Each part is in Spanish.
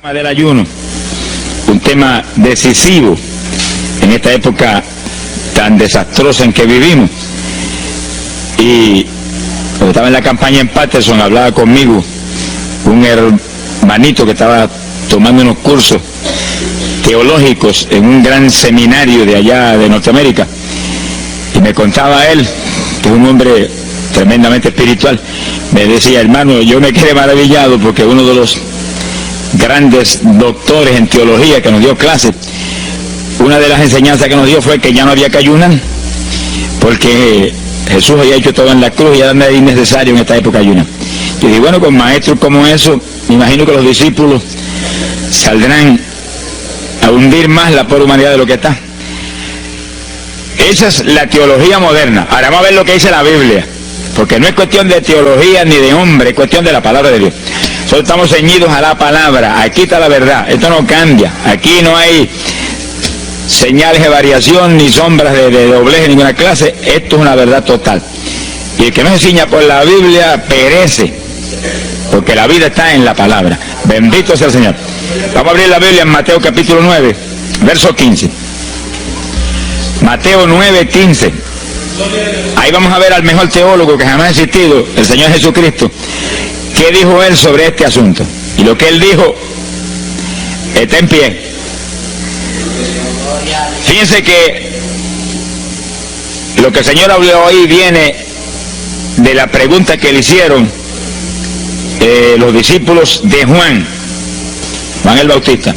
Del ayuno, un tema decisivo en esta época tan desastrosa en que vivimos. Y cuando estaba en la campaña en Patterson, hablaba conmigo un hermanito que estaba tomando unos cursos teológicos en un gran seminario de allá de Norteamérica, y me contaba él, que es un hombre tremendamente espiritual, me decía: hermano, yo me quedé maravillado porque uno de los grandes doctores en teología que nos dio clases, una de las enseñanzas que nos dio fue que ya no había que ayunar, porque Jesús había hecho todo en la cruz y ya no era innecesario en esta época ayunar. Y dije, bueno, con maestros como eso, me imagino que los discípulos saldrán a hundir más la pobre humanidad de lo que está. Esa es la teología moderna. Ahora vamos a ver lo que dice la Biblia, porque no es cuestión de teología ni de hombre, es cuestión de la palabra de Dios. Nosotros estamos ceñidos a la palabra, aquí está la verdad, esto no cambia, aquí no hay señales de variación ni sombras de doblez de ninguna clase, esto es una verdad total. Y el que no se ciña por la Biblia perece, porque la vida está en la palabra. Bendito sea el Señor. Vamos a abrir la Biblia en Mateo capítulo 9, verso 15. Mateo 9, 15. Ahí vamos a ver al mejor teólogo que jamás ha existido, el Señor Jesucristo. ¿Qué dijo él sobre este asunto? Y lo que él dijo está en pie. Fíjense que lo que el Señor habló hoy viene de la pregunta que le hicieron los discípulos de Juan el Bautista.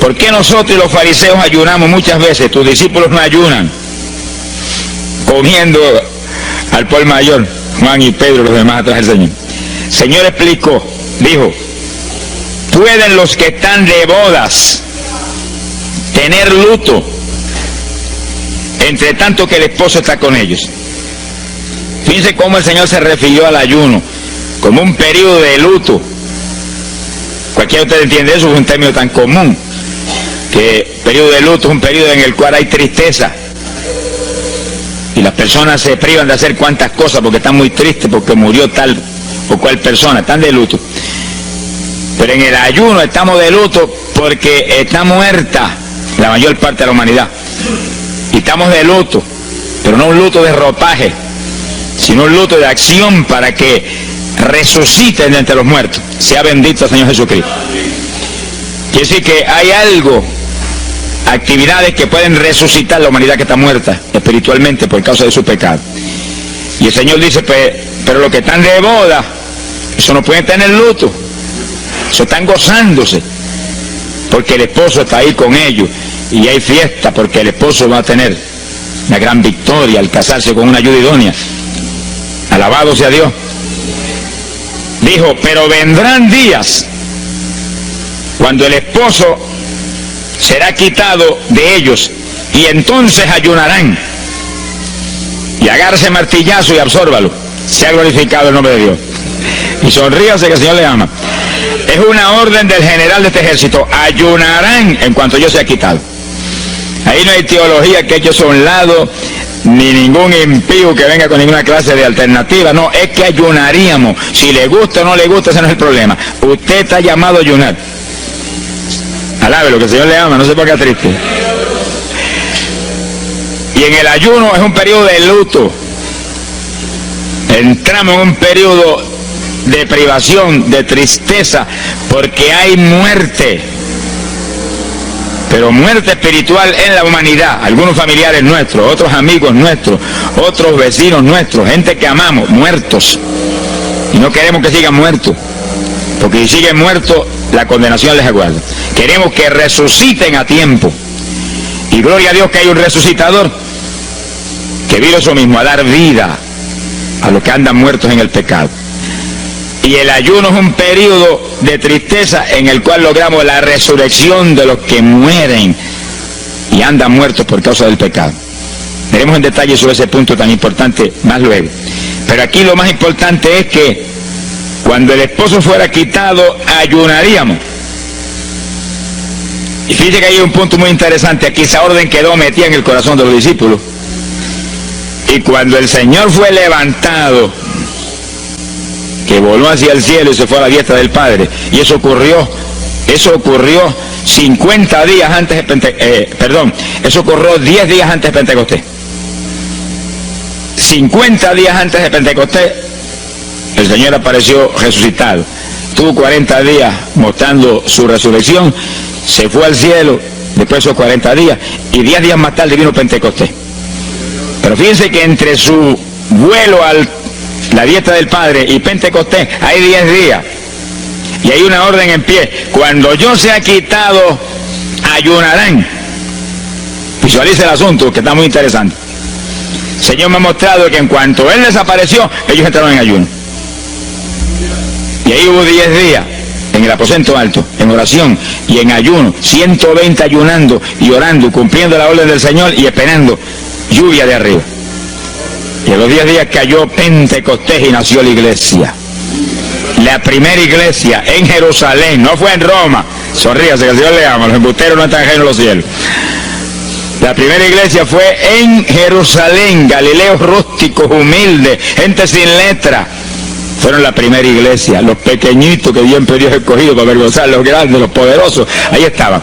¿Por qué nosotros y los fariseos ayunamos muchas veces? Tus discípulos no ayunan, comiendo al por mayor, Juan y Pedro, los demás atrás del Señor. El Señor explicó, dijo: ¿pueden los que están de bodas tener luto entre tanto que el esposo está con ellos? Fíjense cómo el Señor se refirió al ayuno como un periodo de luto. Cualquiera de ustedes entiende eso, es un término tan común, que periodo de luto es un periodo en el cual hay tristeza y las personas se privan de hacer cuantas cosas porque están muy tristes porque murió tal o cual persona, están de luto. Pero en el ayuno estamos de luto porque está muerta la mayor parte de la humanidad, y estamos de luto, pero no un luto de ropaje, sino un luto de acción para que resuciten de entre los muertos. Sea bendito el Señor Jesucristo. Quiere decir que hay algo, actividades que pueden resucitar la humanidad que está muerta espiritualmente por causa de su pecado. Y el Señor dice, pero los que están de boda, eso no pueden tener luto, eso están gozándose, porque el esposo está ahí con ellos, y hay fiesta porque el esposo va a tener una gran victoria al casarse con una ayuda idónea. Alabado sea Dios. Dijo, pero vendrán días cuando el esposo será quitado de ellos, y entonces ayunarán. Y agárrese martillazo y absórbalo. Se ha glorificado el nombre de Dios. Y sonríase que el Señor le ama. Es una orden del general de este ejército: ayunarán en cuanto yo sea quitado. Ahí no hay teología que eche a un lado, ni ningún impío que venga con ninguna clase de alternativa. No, es que ayunaríamos. Si le gusta o no le gusta, ese no es el problema. Usted está llamado a ayunar. Alábelo, que el Señor le ama, no se ponga triste. Y en el ayuno es un periodo de luto. Entramos en un periodo de privación, de tristeza, porque hay muerte. Pero muerte espiritual en la humanidad. Algunos familiares nuestros, otros amigos nuestros, otros vecinos nuestros, gente que amamos, muertos. Y no queremos que sigan muertos, porque si siguen muertos, la condenación les aguarda. Queremos que resuciten a tiempo. Y gloria a Dios que hay un resucitador que vino eso mismo, a dar vida a los que andan muertos en el pecado. Y el ayuno es un periodo de tristeza en el cual logramos la resurrección de los que mueren y andan muertos por causa del pecado. Veremos en detalle sobre ese punto tan importante más luego. Pero aquí lo más importante es que cuando el esposo fuera quitado, ayunaríamos. Y fíjate que hay un punto muy interesante. Aquí esa orden quedó metida en el corazón de los discípulos. Y cuando el Señor fue levantado, que voló hacia el cielo y se fue a la diestra del Padre, y eso ocurrió Eso ocurrió 50 días antes de eso ocurrió 10 días antes de Pentecostés. 50 días antes de Pentecostés, el Señor apareció resucitado. Tuvo 40 días mostrando su resurrección, se fue al cielo después de esos 40 días, y 10 días más tarde vino Pentecostés. Pero fíjense que entre su vuelo a la diestra del Padre y Pentecostés hay 10 días. Y hay una orden en pie: cuando yo sea quitado, ayunarán. Visualice el asunto, que está muy interesante. El Señor me ha mostrado que en cuanto Él desapareció, ellos entraron en ayuno. Y ahí hubo 10 días en el aposento alto, en oración y en ayuno, 120 ayunando y orando, cumpliendo la orden del Señor y esperando lluvia de arriba. Y a los 10 días cayó Pentecostés y nació la iglesia. La primera iglesia en Jerusalén, no fue en Roma. Sonríase, que el Señor le ama, los embusteros no están ajenos a los cielos. La primera iglesia fue en Jerusalén, Galileos rústicos, humildes, gente sin letra. Fueron la primera iglesia, los pequeñitos que Dios ha escogido para avergonzar, los grandes, los poderosos, ahí estaban.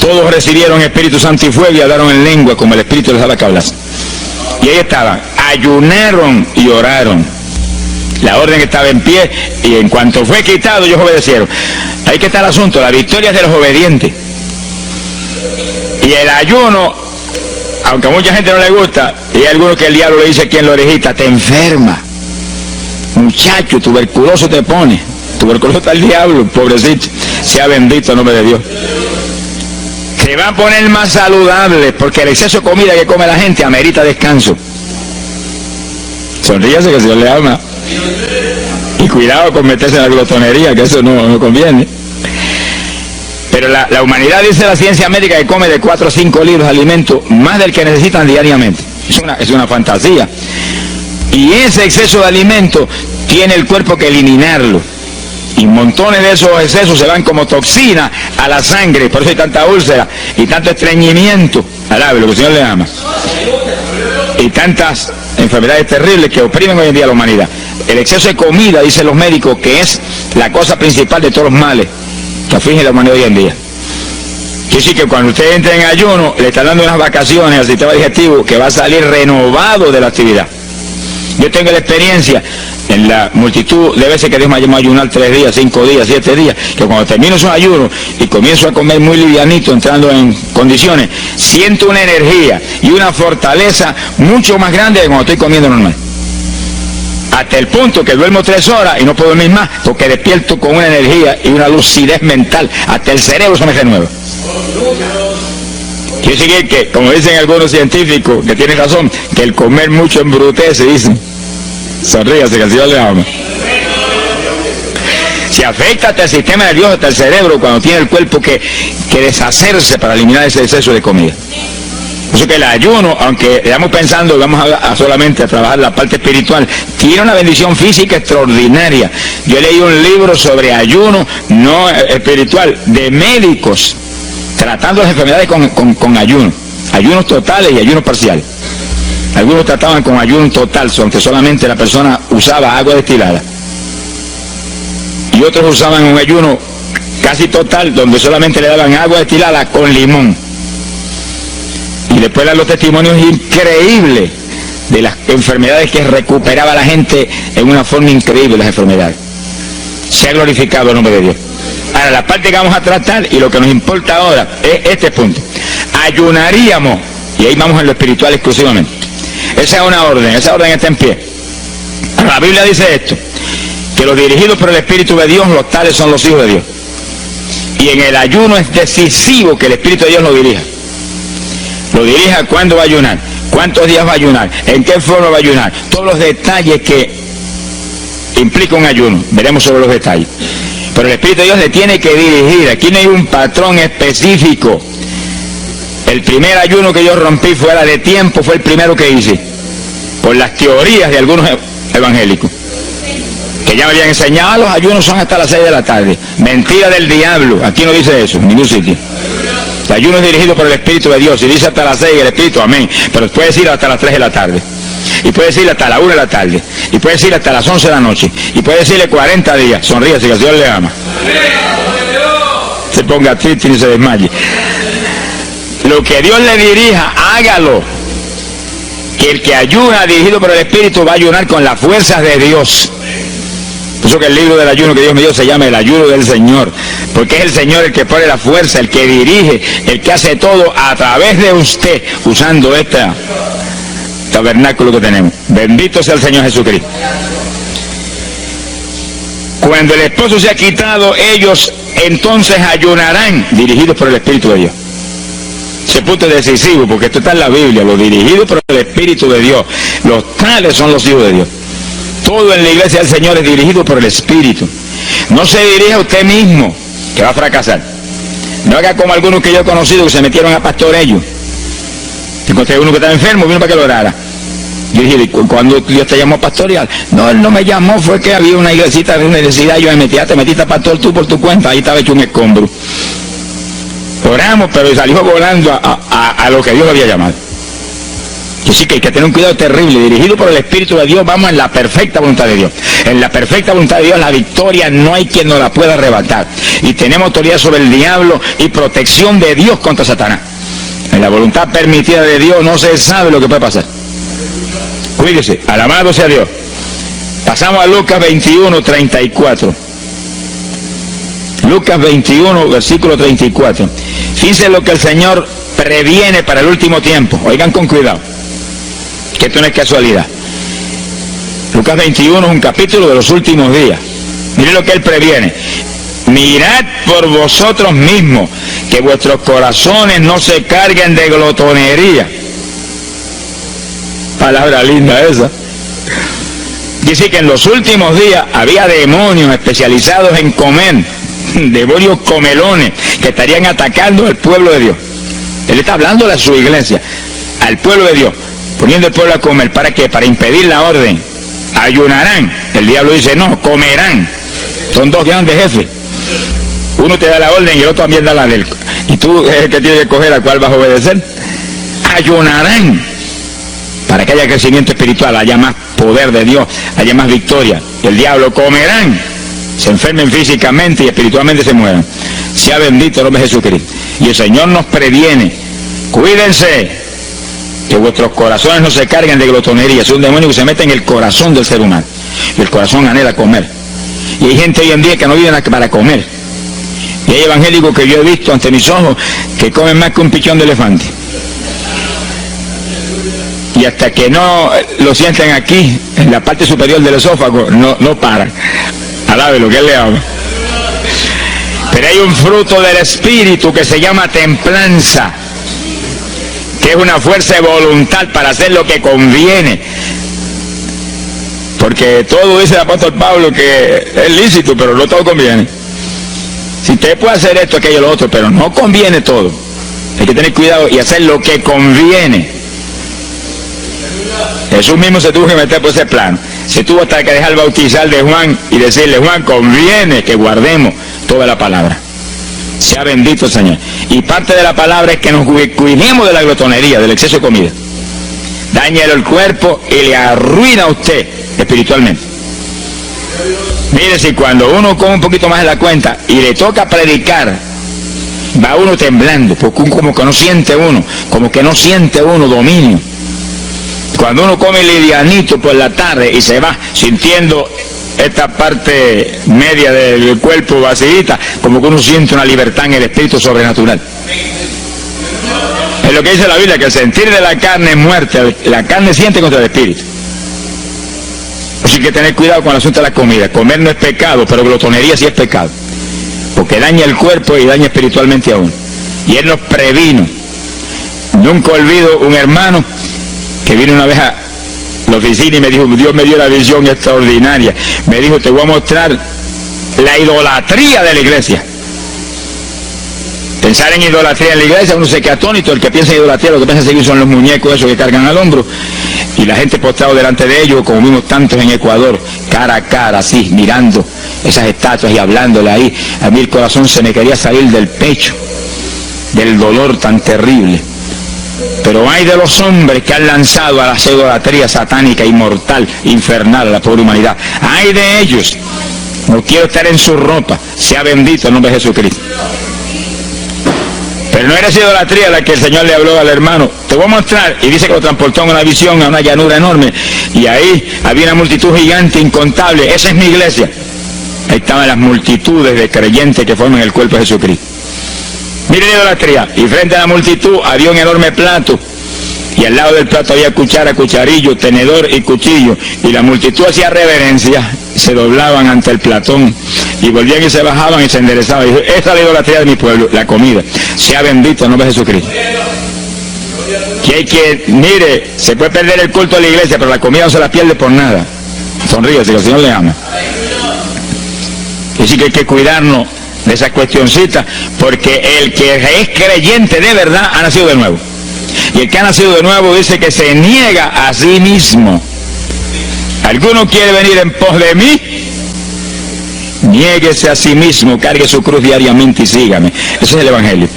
Todos recibieron Espíritu Santo y fuego y hablaron en lengua como el Espíritu les daba que hablasen. Y ahí estaban, ayunaron y oraron. La orden estaba en pie y en cuanto fue quitado ellos obedecieron. Ahí que está el asunto, la victoria es de los obedientes. Y el ayuno, aunque a mucha gente no le gusta, y hay algunos que el diablo le dice aquí en la orejita: te enferma, muchacho, tuberculoso te pone. Tuberculoso está el diablo, pobrecito. Sea bendito el nombre de Dios. Se va a poner más saludable, porque el exceso de comida que come la gente amerita descanso. Sonríase, que el Señor le ama. Y cuidado con meterse en la glotonería, que eso no conviene. Pero la humanidad, dice la ciencia médica, que come de 4 a 5 litros de alimento, más del que necesitan diariamente. Es una fantasía. Y ese exceso de alimento tiene el cuerpo que eliminarlo. Y montones de esos excesos se van como toxina a la sangre. Por eso hay tanta úlcera y tanto estreñimiento. Alabe, lo que el Señor le ama. Y tantas enfermedades terribles que oprimen hoy en día a la humanidad. El exceso de comida, dicen los médicos, que es la cosa principal de todos los males que aflige la humanidad hoy en día. Quiere decir que cuando usted entra en ayuno, le está dando unas vacaciones al sistema digestivo que va a salir renovado de la actividad. Yo tengo la experiencia en la multitud de veces que Dios me ha llamado a ayunar 3 días, 5 días, 7 días, que cuando termino esos ayunos y comienzo a comer muy livianito, entrando en condiciones, siento una energía y una fortaleza mucho más grande que cuando estoy comiendo normal. Hasta el punto que duermo 3 horas y no puedo dormir más, porque despierto con una energía y una lucidez mental. Hasta el cerebro se me renueva. Quiere decir que, como dicen algunos científicos, que tienen razón, que el comer mucho embrutece, dicen. Sonríase, que el Señor le ama. Si afecta hasta el sistema nervioso, hasta el cerebro, cuando tiene el cuerpo que deshacerse para eliminar ese exceso de comida. Por eso que el ayuno, aunque estamos pensando, vamos solamente a trabajar la parte espiritual, tiene una bendición física extraordinaria. Yo leí un libro sobre ayuno no espiritual, de médicos, tratando las enfermedades con ayuno. Ayunos totales y ayunos parciales. Algunos trataban con ayuno total, aunque solamente la persona usaba agua destilada. Y otros usaban un ayuno casi total, donde solamente le daban agua destilada con limón. Y después dan los testimonios increíbles de las enfermedades que recuperaba la gente en una forma increíble, las enfermedades. Se ha glorificado el nombre de Dios. Ahora, la parte que vamos a tratar y lo que nos importa ahora es este punto. Ayunaríamos, y ahí vamos en lo espiritual exclusivamente. Esa esa orden está en pie. Ahora, la Biblia dice esto, que los dirigidos por el Espíritu de Dios, los tales son los hijos de Dios. Y en el ayuno es decisivo que el Espíritu de Dios lo dirija. Lo dirija cuándo va a ayunar, cuántos días va a ayunar, en qué forma va a ayunar, todos los detalles que implica un ayuno. Veremos sobre los detalles. Pero el Espíritu de Dios le tiene que dirigir. Aquí no hay un patrón específico. El primer ayuno que yo rompí fuera de tiempo fue el primero que hice, por las teorías de algunos evangélicos, que ya me habían enseñado: los ayunos son hasta las 6 de la tarde. Mentira del diablo. Aquí no dice eso, en ningún sitio. El ayuno es dirigido por el Espíritu de Dios. Y dice hasta las 6 el Espíritu, amén. Pero puede decir hasta las 3 de la tarde. Y puede decirle hasta la 1 de la tarde. Y puede decirle hasta las 11 de la noche. Y puede decirle 40 días. Sonríase, que el Señor le ama. ponga triste ni se desmaye. Lo que Dios le dirija, hágalo. Que el que ayuna dirigido por el Espíritu va a ayunar con las fuerzas de Dios. Por eso que el libro del ayuno que Dios me dio se llama el ayuno del Señor, porque es el Señor el que pone la fuerza, el que dirige, el que hace todo a través de usted, usando este tabernáculo que tenemos. Bendito sea el Señor Jesucristo. Cuando el esposo se ha quitado, ellos entonces ayunarán, dirigidos por el Espíritu de Dios. Ese punto es decisivo, porque esto está en la Biblia, los dirigidos por el Espíritu de Dios. Los tales son los hijos de Dios. Todo en la iglesia del Señor es dirigido por el Espíritu. No se dirige a usted mismo, que va a fracasar. No haga como algunos que yo he conocido que se metieron a pastor ellos. Encontré uno que estaba enfermo, vino para que lo orara. Yo dije, ¿cuándo Dios te llamó a pastorear? No, él no me llamó, fue que había una iglesita de una necesidad, yo me metí, te metiste a pastor tú por tu cuenta, ahí estaba hecho un escombro. Oramos, pero salió volando a lo que Dios había llamado. Así que hay que tener un cuidado terrible, dirigido por el Espíritu de Dios, vamos en la perfecta voluntad de Dios. En la perfecta voluntad de Dios, la victoria no hay quien nos la pueda arrebatar. Y tenemos autoridad sobre el diablo y protección de Dios contra Satanás. En la voluntad permitida de Dios no se sabe lo que puede pasar. Cuídese, alabado sea Dios. Pasamos a Lucas 21, 34. Lucas 21, versículo 34. Fíjense lo que el Señor previene para el último tiempo. Oigan con cuidado, que esto no es casualidad. Lucas 21 es un capítulo de los últimos días. Miren lo que Él previene. Mirad por vosotros mismos, que vuestros corazones no se carguen de glotonería. Palabra linda esa. Dice que en los últimos días había demonios especializados en comer, demonios comelones que estarían atacando al pueblo de Dios. Él está hablando a su iglesia, al pueblo de Dios, poniendo al pueblo a comer. ¿Para qué? Para impedir la orden. Ayunarán. El diablo dice, no, comerán. Son dos grandes jefes. Uno te da la orden y el otro también da la del. Y tú es el que tienes que escoger a cuál vas a obedecer. Ayunarán. Para que haya crecimiento espiritual, haya más poder de Dios, haya más victoria. El diablo comerán. Se enfermen físicamente y espiritualmente se mueran. Sea bendito el nombre de Jesucristo. Y el Señor nos previene. Cuídense, que vuestros corazones no se carguen de glotonería. Es un demonio que se mete en el corazón del ser humano. Y el corazón anhela comer. Y hay gente hoy en día que no vive para comer. Y hay evangélicos que yo he visto ante mis ojos que comen más que un pichón de elefante. Y hasta que no lo sienten aquí, en la parte superior del esófago, no paran. Alabe lo que Él le habla. Pero hay un fruto del Espíritu que se llama templanza, que es una fuerza de voluntad para hacer lo que conviene. Porque todo dice el apóstol Pablo que es lícito, pero no todo conviene. Si usted puede hacer esto, aquello, lo otro, pero no conviene todo. Hay que tener cuidado y hacer lo que conviene. Jesús mismo se tuvo que meter por ese plano. Se tuvo hasta que dejar bautizar de Juan y decirle, Juan, conviene que guardemos toda la palabra. Sea bendito el Señor. Y parte de la palabra es que nos cuidemos de la glotonería, del exceso de comida. Dañale el cuerpo y le arruina a usted espiritualmente. Mire, si cuando uno come un poquito más de la cuenta y le toca predicar, va uno temblando, porque como que no siente uno dominio. Cuando uno come livianito por la tarde y se va sintiendo esta parte media del cuerpo vacíita, como que uno siente una libertad en el espíritu sobrenatural. Es lo que dice la Biblia, que el sentir de la carne es muerte, la carne siente contra el espíritu. Así que tener cuidado con el asunto de la comida. Comer no es pecado, pero glotonería sí es pecado, porque daña el cuerpo y daña espiritualmente a uno. Y Él nos previno. Nunca olvido un hermano que vino una vez a la oficina y me dijo, Dios me dio la visión extraordinaria. Me dijo, te voy a mostrar la idolatría de la iglesia. Pensar en idolatría en la iglesia, uno se queda atónito. El que piensa en idolatría, lo que piensa seguir son los muñecos esos que cargan al hombro. Y la gente postrado delante de ellos, como vimos tantos en Ecuador, cara a cara, así, mirando esas estatuas y hablándole ahí. A mí el corazón se me quería salir del pecho, del dolor tan terrible. Pero hay de los hombres que han lanzado a la idolatría satánica, inmortal, infernal a la pobre humanidad. Hay de ellos. No quiero estar en su ropa. Sea bendito el nombre de Jesucristo. Pero no era esa idolatría la que el Señor le habló al hermano. Te voy a mostrar, y dice que lo transportó en una visión a una llanura enorme, y ahí había una multitud gigante, incontable. Esa es mi iglesia. Ahí estaban las multitudes de creyentes que forman el cuerpo de Jesucristo. Miren la idolatría, y frente a la multitud había un enorme plato, y al lado del plato había cuchara, cucharillo, tenedor y cuchillo, y la multitud hacía reverencia, se doblaban ante el platón, y volvían y se bajaban y se enderezaban. Y dijo, esta es la idolatría de mi pueblo, la comida. Sea bendito el nombre de Jesucristo. Que hay que, mire, se puede perder el culto de la iglesia, pero la comida no se la pierde por nada. Sonríese, que el Señor le ama. Y sí que hay que cuidarnos de esas cuestioncitas, porque el que es creyente de verdad ha nacido de nuevo. Y el que ha nacido de nuevo dice que se niega a sí mismo. ¿Alguno quiere venir en pos de mí? Niéguese a sí mismo, cargue su cruz diariamente y sígame. Ese es el Evangelio.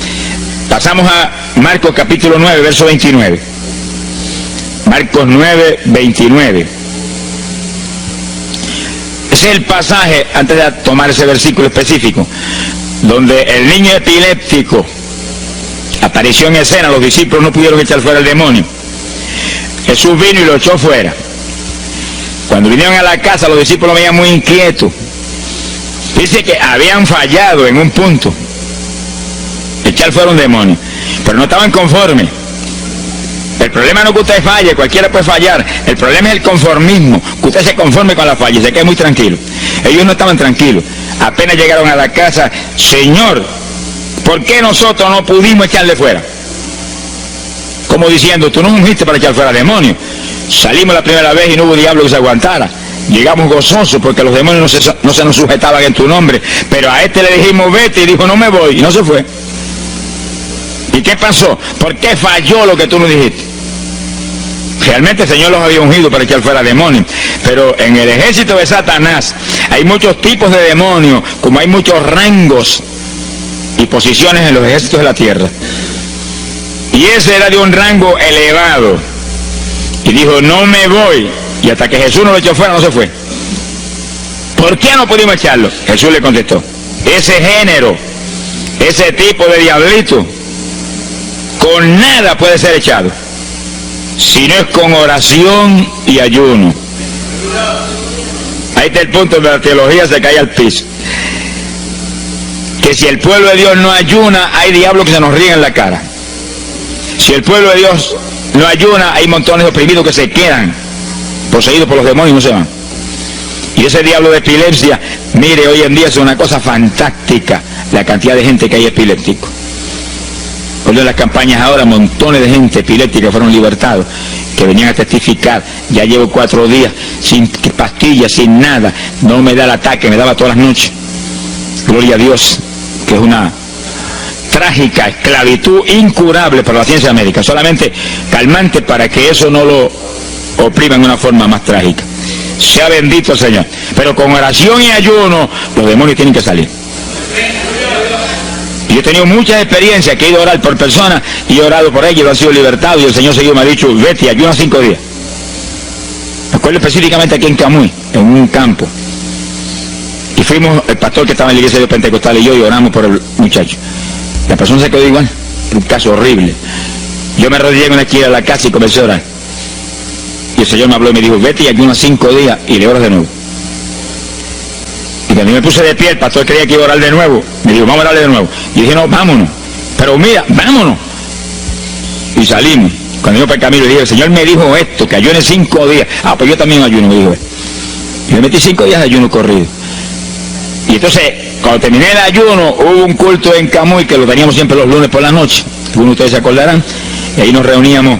Pasamos a Marcos capítulo 9, verso 29. Marcos 9, 29. Ese es el pasaje, antes de tomar ese versículo específico, donde el niño epiléptico apareció en escena. Los discípulos no pudieron echar fuera el demonio. Jesús vino y lo echó fuera. Cuando vinieron a la casa, los discípulos lo veían muy inquietos. Dice que habían fallado en un punto, echar fuera un demonio, pero no estaban conformes. El problema no es que usted falle, cualquiera puede fallar. El problema es el conformismo, que usted se conforme con la falla y se quede muy tranquilo. Ellos no estaban tranquilos. Apenas llegaron a la casa, Señor, ¿por qué nosotros no pudimos echarle fuera? Como diciendo, tú no ungiste para echar fuera demonios. Salimos la primera vez y no hubo diablo que se aguantara. Llegamos gozosos porque los demonios no se nos sujetaban en tu nombre. Pero a este le dijimos vete y dijo no me voy y no se fue. ¿Y qué pasó? ¿Por qué falló lo que tú nos dijiste? Realmente el Señor los había ungido para echar fuera demonios. Pero en el ejército de Satanás hay muchos tipos de demonios, como hay muchos rangos y posiciones en los ejércitos de la tierra. Y ese era de un rango elevado. Y dijo, no me voy. Y hasta que Jesús no lo echó fuera, no se fue. ¿Por qué no pudimos echarlo? Jesús le contestó, ese género, ese tipo de diablito, con nada puede ser echado, si no es con oración y ayuno. Ahí está el punto donde la teología se cae al piso. Que si el pueblo de Dios no ayuna, hay diablos que se nos ríen en la cara. Si el pueblo de Dios no ayuna, hay montones de oprimidos que se quedan poseídos por los demonios y no se van. Y ese diablo de epilepsia, mire, hoy en día es una cosa fantástica la cantidad de gente que hay epiléptico. Por las campañas ahora, montones de gente epiléptica fueron libertados, que venían a testificar. Ya llevo 4 días sin pastillas, sin nada, no me da el ataque, me daba todas las noches. Gloria a Dios, que es una trágica esclavitud incurable para la ciencia médica, solamente calmante para que eso no lo oprima en una forma más trágica. Sea bendito el Señor. Pero con oración y ayuno, los demonios tienen que salir. Yo he tenido muchas experiencias que he ido a orar por personas y he orado por ellos y lo han sido libertados, y el Señor seguido me ha dicho, vete y ayuna 5 días. Me acuerdo específicamente aquí en Camuy, en un campo. Y fuimos, el pastor que estaba en la iglesia de Pentecostal y yo, y oramos por el muchacho. La persona se quedó igual, un caso horrible. Yo me arrodillé en una esquina de la casa y comencé a orar. Y el Señor me habló y me dijo, vete y ayuna 5 días y le oras de nuevo. Y cuando yo me puse de pie, el pastor creía que iba a orar de nuevo. Me dijo, vamos a orarle de nuevo. Y dije, no, vámonos. Pero mira, vámonos. Y salimos. Cuando yo para el camino le dije, el Señor me dijo esto, que ayune 5 días. Ah, pues yo también ayuno, me dijo él. Y me metí 5 días de ayuno corrido. Y entonces, cuando terminé el ayuno, hubo un culto en Camuy, que lo teníamos siempre los lunes por la noche. Algunos de ustedes se acordarán. Y ahí nos reuníamos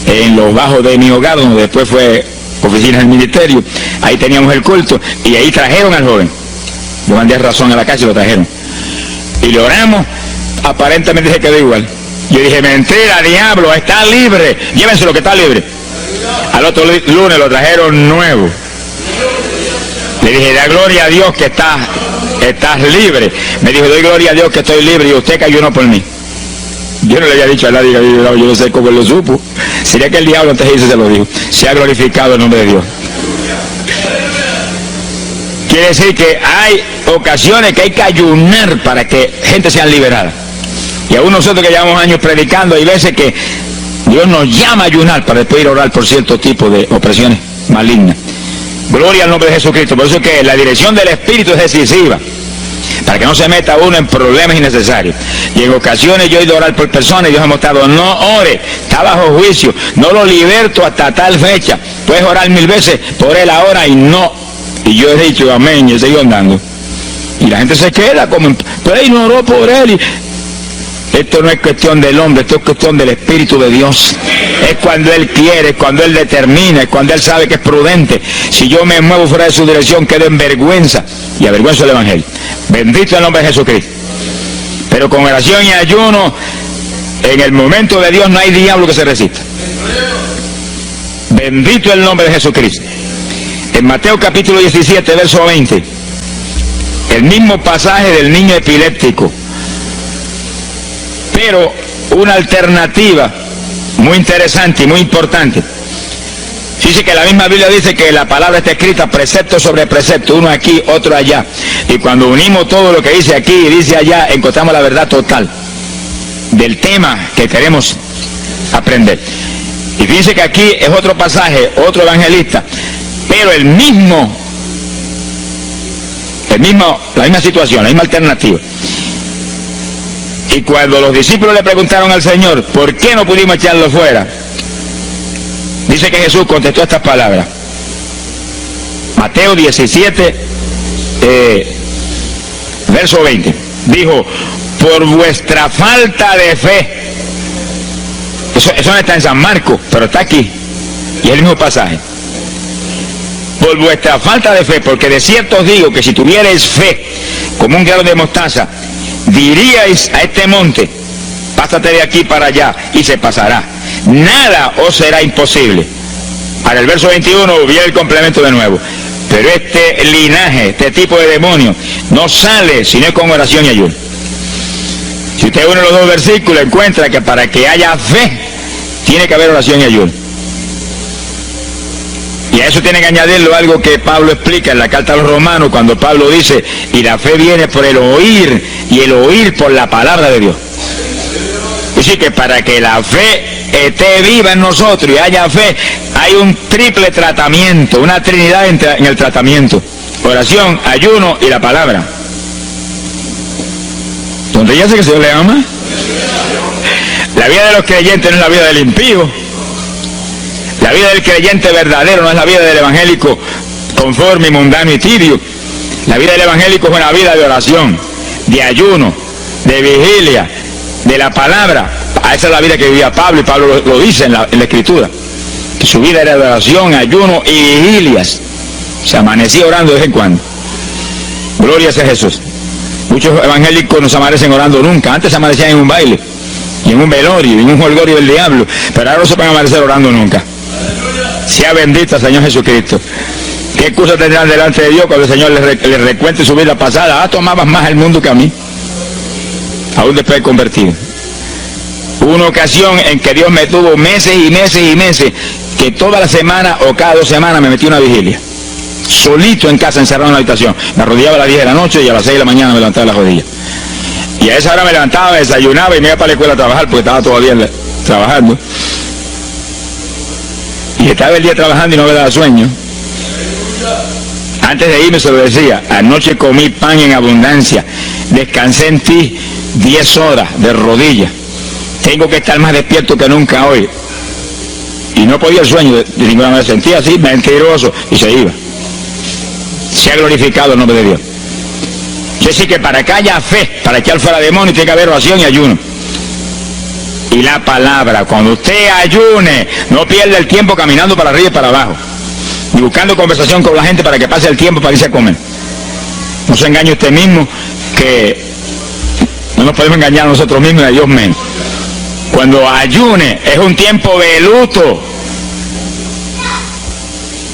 en los bajos de mi hogar, donde después fue oficina del ministerio. Ahí teníamos el culto y ahí trajeron al joven. Yo mandé razón a la casa y lo trajeron. Y le oramos, aparentemente se quedó igual. Yo dije, mentira, diablo, está libre. Llévense lo que está libre. Al otro lunes lo trajeron nuevo. Le dije, da gloria a Dios que estás libre. Me dijo, doy gloria a Dios que estoy libre y usted que ayunó por mí. Yo no le había dicho a nadie que había ayunado, yo no sé cómo lo supo. Sería que el diablo antes de irse se lo dijo. Se ha glorificado el nombre de Dios. Quiere decir que hay ocasiones que hay que ayunar para que gente sea liberada. Y aún nosotros que llevamos años predicando, hay veces que Dios nos llama a ayunar para después ir a orar por cierto tipo de opresiones malignas. Gloria al nombre de Jesucristo. Por eso es que la dirección del Espíritu es decisiva, para que no se meta uno en problemas innecesarios. Y en ocasiones yo he ido a orar por personas y Dios ha mostrado, no ore, está bajo juicio, no lo liberto hasta tal fecha. Puedes orar 1000 veces por él ahora y no. Y yo he dicho amén y he seguido andando. Y la gente se queda como, pero él no oró por él. Esto no es cuestión del hombre, esto es cuestión del Espíritu de Dios. Es cuando Él quiere, es cuando Él determina, es cuando Él sabe que es prudente. Si yo me muevo fuera de su dirección, quedo en vergüenza y avergüenzo el Evangelio. Bendito el nombre de Jesucristo. Pero con oración y ayuno, en el momento de Dios no hay diablo que se resista. Bendito el nombre de Jesucristo. En Mateo capítulo 17, verso 20, el mismo pasaje del niño epiléptico, pero una alternativa muy interesante y muy importante. Dice que la misma Biblia dice que la palabra está escrita precepto sobre precepto, uno aquí, otro allá. Y cuando unimos todo lo que dice aquí y dice allá, encontramos la verdad total del tema que queremos aprender. Y dice que aquí es otro pasaje, otro evangelista, pero la misma situación, la misma alternativa. Y cuando los discípulos le preguntaron al Señor, ¿por qué no pudimos echarlo fuera? Dice que Jesús contestó estas palabras. Mateo 17, verso 20. Dijo, por vuestra falta de fe. Eso no está en San Marcos, pero está aquí. Y es el mismo pasaje. Por vuestra falta de fe, porque de cierto os digo que si tuvierais fe como un grano de mostaza, diríais a este monte, pásate de aquí para allá, y se pasará. Nada os será imposible. Ahora el verso 21 viene el complemento de nuevo. Pero este linaje, este tipo de demonio, no sale si no es con oración y ayuno. Si usted une los dos versículos, encuentra que para que haya fe, tiene que haber oración y ayuno. Y a eso tiene que añadirlo algo que Pablo explica en la carta a los Romanos, cuando Pablo dice, y la fe viene por el oír, y el oír por la palabra de Dios. Así que para que la fe esté viva en nosotros y haya fe, hay un triple tratamiento, una trinidad en el tratamiento: oración, ayuno y la palabra. ¿Dónde ya sé que el Señor le ama? La vida de los creyentes no es la vida del impío. La vida del creyente verdadero no es la vida del evangélico conforme, mundano y tibio. La vida del evangélico es una vida de oración, de ayuno, de vigilia, de la palabra. Esa es la vida que vivía Pablo, y Pablo lo dice en la Escritura, que su vida era de oración, ayuno y vigilias. Se amanecía orando de vez en cuando. Gloria sea Jesús. Muchos evangélicos no se amanecen orando nunca. Antes se amanecían en un baile, y en un velorio, y en un jolgorio del diablo, pero ahora no se pueden amanecer orando nunca. Sea bendito el Señor Jesucristo. ¿Qué excusa tendrán delante de Dios cuando el Señor les recuente su vida pasada? Tomabas más el mundo que a mí, aún después de convertido. Hubo una ocasión en que Dios me tuvo meses y meses y meses, que toda la semana o cada 2 semanas me metí una vigilia, solito en casa, encerrado en la habitación. Me arrodillaba a las 10 de la noche y a las 6 de la mañana me levantaba las rodillas. Y a esa hora me levantaba, desayunaba y me iba para la escuela a trabajar, porque estaba todavía trabajando. Y estaba el día trabajando y no me daba sueño. Antes de irme se lo decía: anoche comí pan en abundancia, descansé en ti 10 horas de rodillas, tengo que estar más despierto que nunca hoy. Y no podía el sueño de ninguna manera, sentía así, mentiroso, y se iba. Se ha glorificado el nombre de Dios. Yo sé que para que haya fe, para echar fuera demonios, tiene que haber oración y ayuno. Y la palabra, cuando usted ayune, no pierda el tiempo caminando para arriba y para abajo, ni buscando conversación con la gente para que pase el tiempo para irse a comer. No se engañe usted mismo, que no nos podemos engañar a nosotros mismos y a Dios menos. Cuando ayune es un tiempo de luto,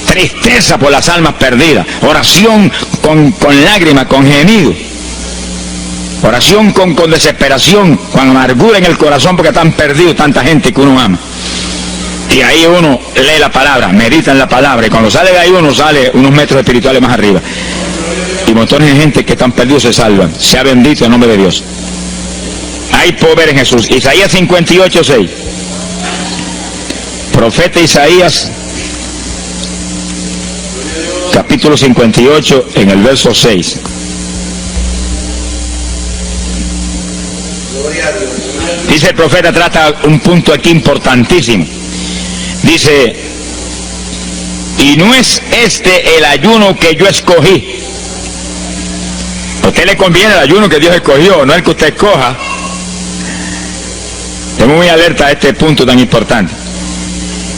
tristeza por las almas perdidas, oración con lágrimas, con gemidos, oración con desesperación, con amargura en el corazón porque están perdidos tanta gente que uno ama. Y ahí uno lee la palabra, medita en la palabra, y cuando sale de ahí uno sale unos metros espirituales más arriba. Y montones de gente que están perdidos se salvan. Sea bendito el nombre de Dios. hay poder en Jesús. Isaías 58:6. Profeta Isaías, capítulo 58, en el verso 6. Dice el profeta, trata un punto aquí importantísimo. Dice, y no es este el ayuno que yo escogí. A usted le conviene el ayuno que Dios escogió, no el que usted escoja. Estamos muy alerta a este punto tan importante.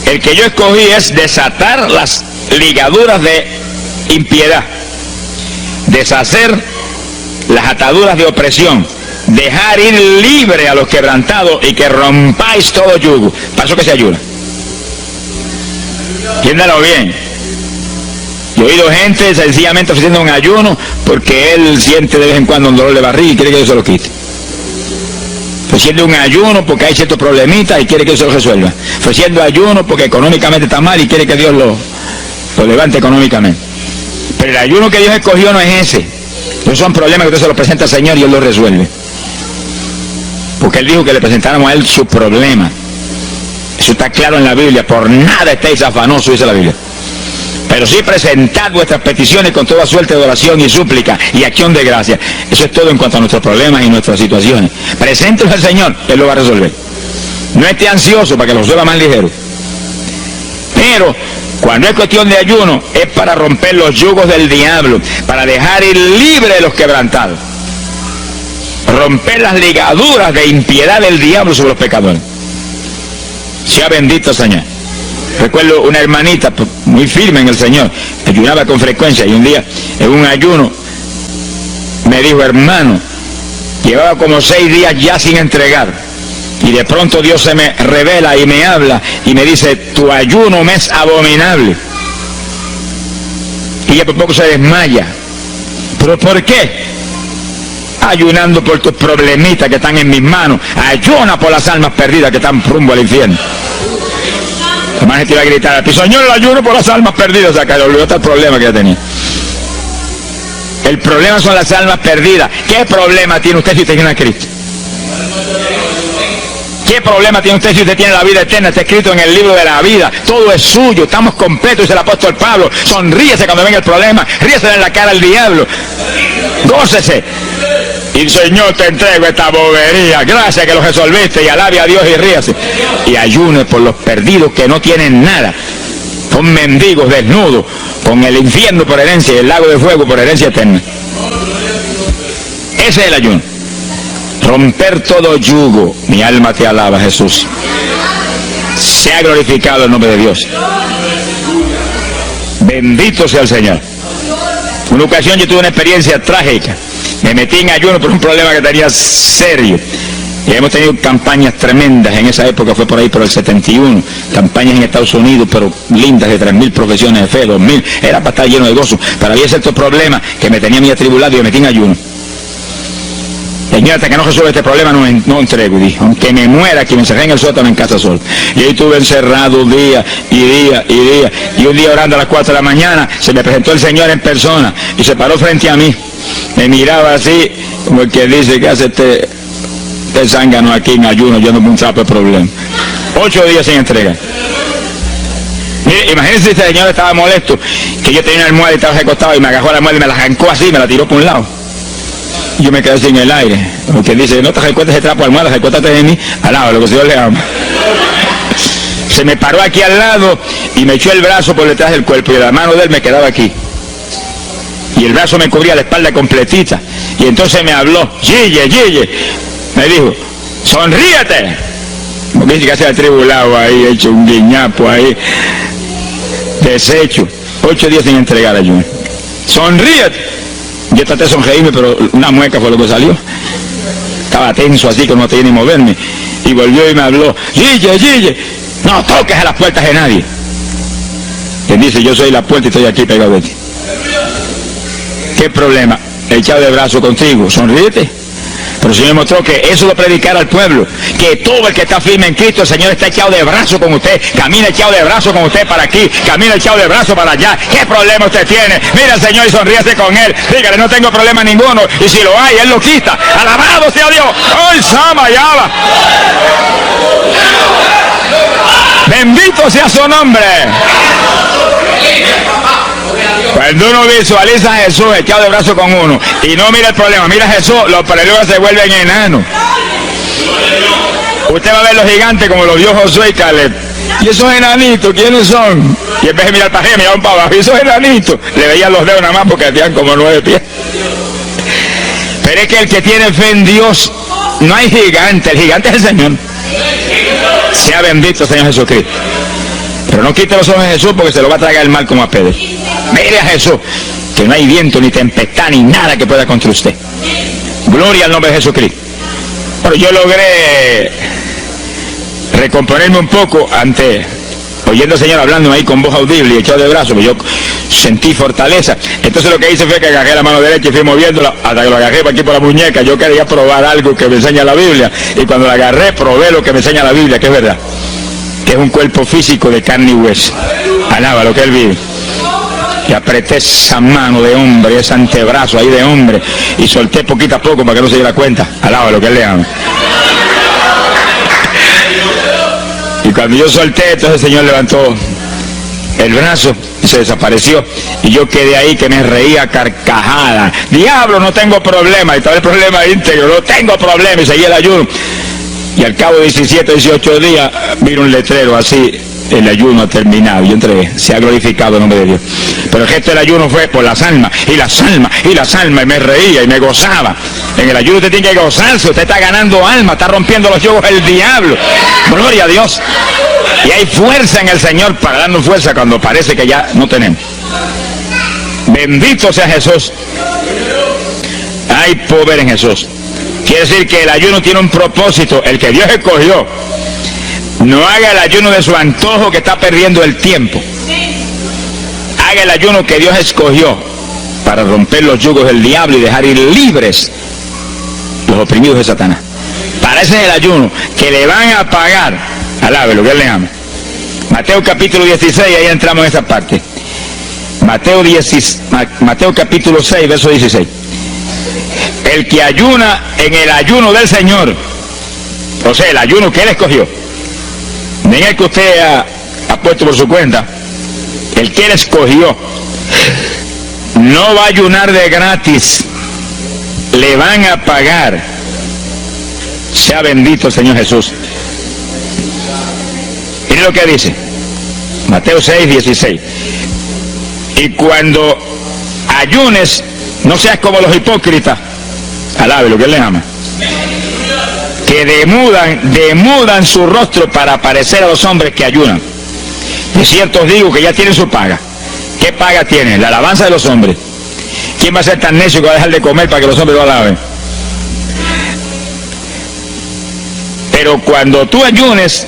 El que yo escogí es desatar las ligaduras de impiedad, deshacer las ataduras de opresión, dejar ir libre a los quebrantados y que rompáis todo yugo. Para eso que se ayuna. Entiéndalo bien. Yo he oído gente sencillamente ofreciendo un ayuno porque él siente de vez en cuando un dolor de barriga y quiere que Dios se lo quite. Ofreciendo un ayuno porque hay ciertos problemitas y quiere que Dios se lo resuelva. Ofreciendo ayuno porque económicamente está mal y quiere que Dios lo levante económicamente. Pero el ayuno que Dios escogió no es ese. Esos son problemas que usted se los presenta al Señor y Él los resuelve. Porque Él dijo que le presentáramos a Él su problema. Eso está claro en la Biblia. Por nada estéis afanosos, dice la Biblia. Pero sí presentad vuestras peticiones con toda suerte de oración y súplica y acción de gracia. Eso es todo en cuanto a nuestros problemas y nuestras situaciones. Preséntelos al Señor, Él lo va a resolver. No esté ansioso para que lo resuelva más ligero. Pero cuando es cuestión de ayuno, es para romper los yugos del diablo, para dejar ir libre a los quebrantados. Romper las ligaduras de impiedad del diablo sobre los pecadores. Sea bendito el Señor. Recuerdo una hermanita muy firme en el Señor, ayunaba con frecuencia y un día en un ayuno me dijo, hermano, llevaba como 6 días ya sin entregar y de pronto Dios se me revela y me habla y me dice, tu ayuno me es abominable. Y ella por poco se desmaya. ¿Pero por qué? Ayunando por tus problemitas que están en mis manos. Ayuna por las almas perdidas que están rumbo al infierno. Además te iba a gritar al piso, Señor, el ayuno por las almas perdidas. O sea, que le olvidó el problema que ya tenía. El problema son las almas perdidas. ¿Qué problema tiene usted si usted tiene a Cristo? ¿Qué problema tiene usted si usted tiene la vida eterna? Está escrito en el libro de la vida. Todo es suyo, estamos completos, dice el apóstol Pablo. Sonríese cuando venga el problema, ríese en la cara al diablo. Gócese. Y Señor, te entrego esta bobería. Gracias que lo resolviste y alabe a Dios y ríase. Y ayune por los perdidos que no tienen nada. Son mendigos desnudos, con el infierno por herencia y el lago de fuego por herencia eterna. Ese es el ayuno. Romper todo yugo. Mi alma te alaba, Jesús. Sea glorificado el nombre de Dios. Bendito sea el Señor. Una ocasión yo tuve una experiencia trágica. Me metí en ayuno por un problema que tenía serio. Y hemos tenido campañas tremendas en esa época, fue por ahí por el 71, campañas en Estados Unidos, pero lindas, de 3.000 profesiones de fe, 2.000, era para estar lleno de gozo. Pero había ciertos problemas que me tenía muy atribulado y me metí en ayuno. Señor, hasta que no resuelva este problema no entrego, dije, aunque me muera, que me encerré en el sótano en casa solo. Y ahí estuve encerrado día y día y día, y un día orando a las 4 de la mañana, se me presentó el Señor en persona, y se paró frente a mí, me miraba así, como el que dice, que hace este zángano aquí en ayuno, yo no me un trapo de problema. 8 días sin entrega. Mire, imagínense si este señor estaba molesto, que yo tenía una almohada y estaba recostado, y me agarró la almohada y me la arrancó así, me la tiró por un lado. Yo me quedé sin el aire, porque dice, no te recuerdes ese trapo de almohada, recuérdate de mí, al lado, lo que Dios le ama. Se me paró aquí al lado y me echó el brazo por detrás del cuerpo y la mano de él me quedaba aquí. Y el brazo me cubría la espalda completita. Y entonces me habló, Gille, me dijo, sonríete. Porque dice que se ha atribulado ahí, hecho un guiñapo ahí, deshecho. 8 días sin entregar ayuno. Sonríete. Yo traté de sonreírme, pero una mueca fue lo que salió. Estaba tenso así que no tenía ni moverme. Y volvió y me habló, Gille, no toques a las puertas de nadie. Él dice, yo soy la puerta y estoy aquí pegado de ti. ¿Qué problema? Echado de brazo contigo, sonríete. Pero el Señor mostró que eso lo predicara al pueblo, que todo el que está firme en Cristo, el Señor está echado de brazo con usted, camina echado de brazo con usted para aquí, camina echado de brazo para allá. ¿Qué problema usted tiene? Mira al Señor y sonríase con Él, dígale, no tengo problema ninguno, y si lo hay, Él lo quita. Alabado sea Dios. ¡Ay, Sama, Yaba! Bendito sea su nombre. Cuando uno visualiza a Jesús echado de brazo con uno y no mira el problema, mira a Jesús, los problemas se vuelven enanos. Usted va a ver los gigantes como los vio Josué y Caleb. ¿Y esos enanitos quiénes son? Y en vez de mirar para arriba, miraban para abajo. ¿Y esos enanitos? Le veían los dedos nada más porque hacían como 9 pies. Pero es que el que tiene fe en Dios, no hay gigante, el gigante es el Señor. Sea bendito Señor Jesucristo. Pero no quite los ojos de Jesús porque se lo va a tragar el mal como a Pedro. Mire a Jesús, que no hay viento, ni tempestad, ni nada que pueda contra usted. Gloria al nombre de Jesucristo. Pero yo logré recomponerme un poco oyendo al Señor hablando ahí con voz audible y echado de brazos, pues yo sentí fortaleza. Entonces lo que hice fue que agarré la mano derecha y fui moviéndola hasta que lo agarré por aquí por la muñeca. Yo quería probar algo que me enseña la Biblia, y cuando la agarré probé lo que me enseña la Biblia, que es verdad, que es un cuerpo físico de carne y hueso. Alaba lo que Él vive. Y apreté esa mano de hombre, ese antebrazo ahí de hombre, y solté poquito a poco para que no se diera cuenta. Alaba lo que Él le ama. Y cuando yo solté, entonces el Señor levantó el brazo y se desapareció. Y yo quedé ahí que me reía carcajada. Diablo, no tengo problema. Y estaba el problema íntegro, no tengo problema. Y seguí el ayuno. Y al cabo de 17, 18 días, vino un letrero así: el ayuno ha terminado. Yo entregué, se ha glorificado el nombre de Dios. Pero el gesto del ayuno fue por las almas, y las almas, y las almas, y me reía y me gozaba. En el ayuno usted tiene que gozarse, usted está ganando alma, está rompiendo los yugos del diablo. Gloria a Dios. Y hay fuerza en el Señor para darnos fuerza cuando parece que ya no tenemos. Bendito sea Jesús. Hay poder en Jesús. Quiere decir que el ayuno tiene un propósito, el que Dios escogió. No haga el ayuno de su antojo, que está perdiendo el tiempo. Haga el ayuno que Dios escogió para romper los yugos del diablo y dejar ir libres los oprimidos de Satanás. Para ese es el ayuno que le van a pagar. Alabe lo que Él le ama. Mateo capítulo 16, ahí entramos en esa parte. Mateo capítulo 6, verso 16. El que ayuna en el ayuno del Señor, o sea, el ayuno que Él escogió, en el que usted ha puesto por su cuenta, el que Él escogió, no va a ayunar de gratis, le van a pagar. Sea bendito el Señor Jesús. Miren lo que dice Mateo 6, 16. Y cuando ayunes, no seas como los hipócritas. Alabe lo que Él le ama, que demudan su rostro para parecer a los hombres que ayunan. De cierto os digo que ya tienen su paga. ¿Qué paga tienen? La alabanza de los hombres. ¿Quién va a ser tan necio que va a dejar de comer para que los hombres lo alaben? Pero cuando tú ayunes,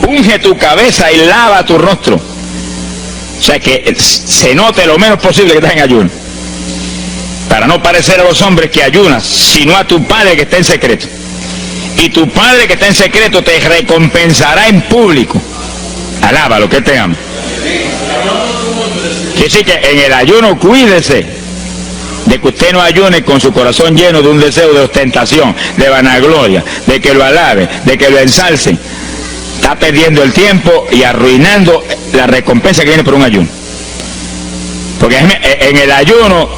unge tu cabeza y lava tu rostro. O sea, que se note lo menos posible que estás en ayuno, para no parecer a los hombres que ayunas, sino a tu Padre que está en secreto. Y tu Padre que está en secreto te recompensará en público. Alaba lo que Él te ama. Quiere decir que en el ayuno cuídese de que usted no ayune con su corazón lleno de un deseo de ostentación, de vanagloria, de que lo alabe, de que lo ensalcen. Está perdiendo el tiempo y arruinando la recompensa que viene por un ayuno. Porque en el ayuno,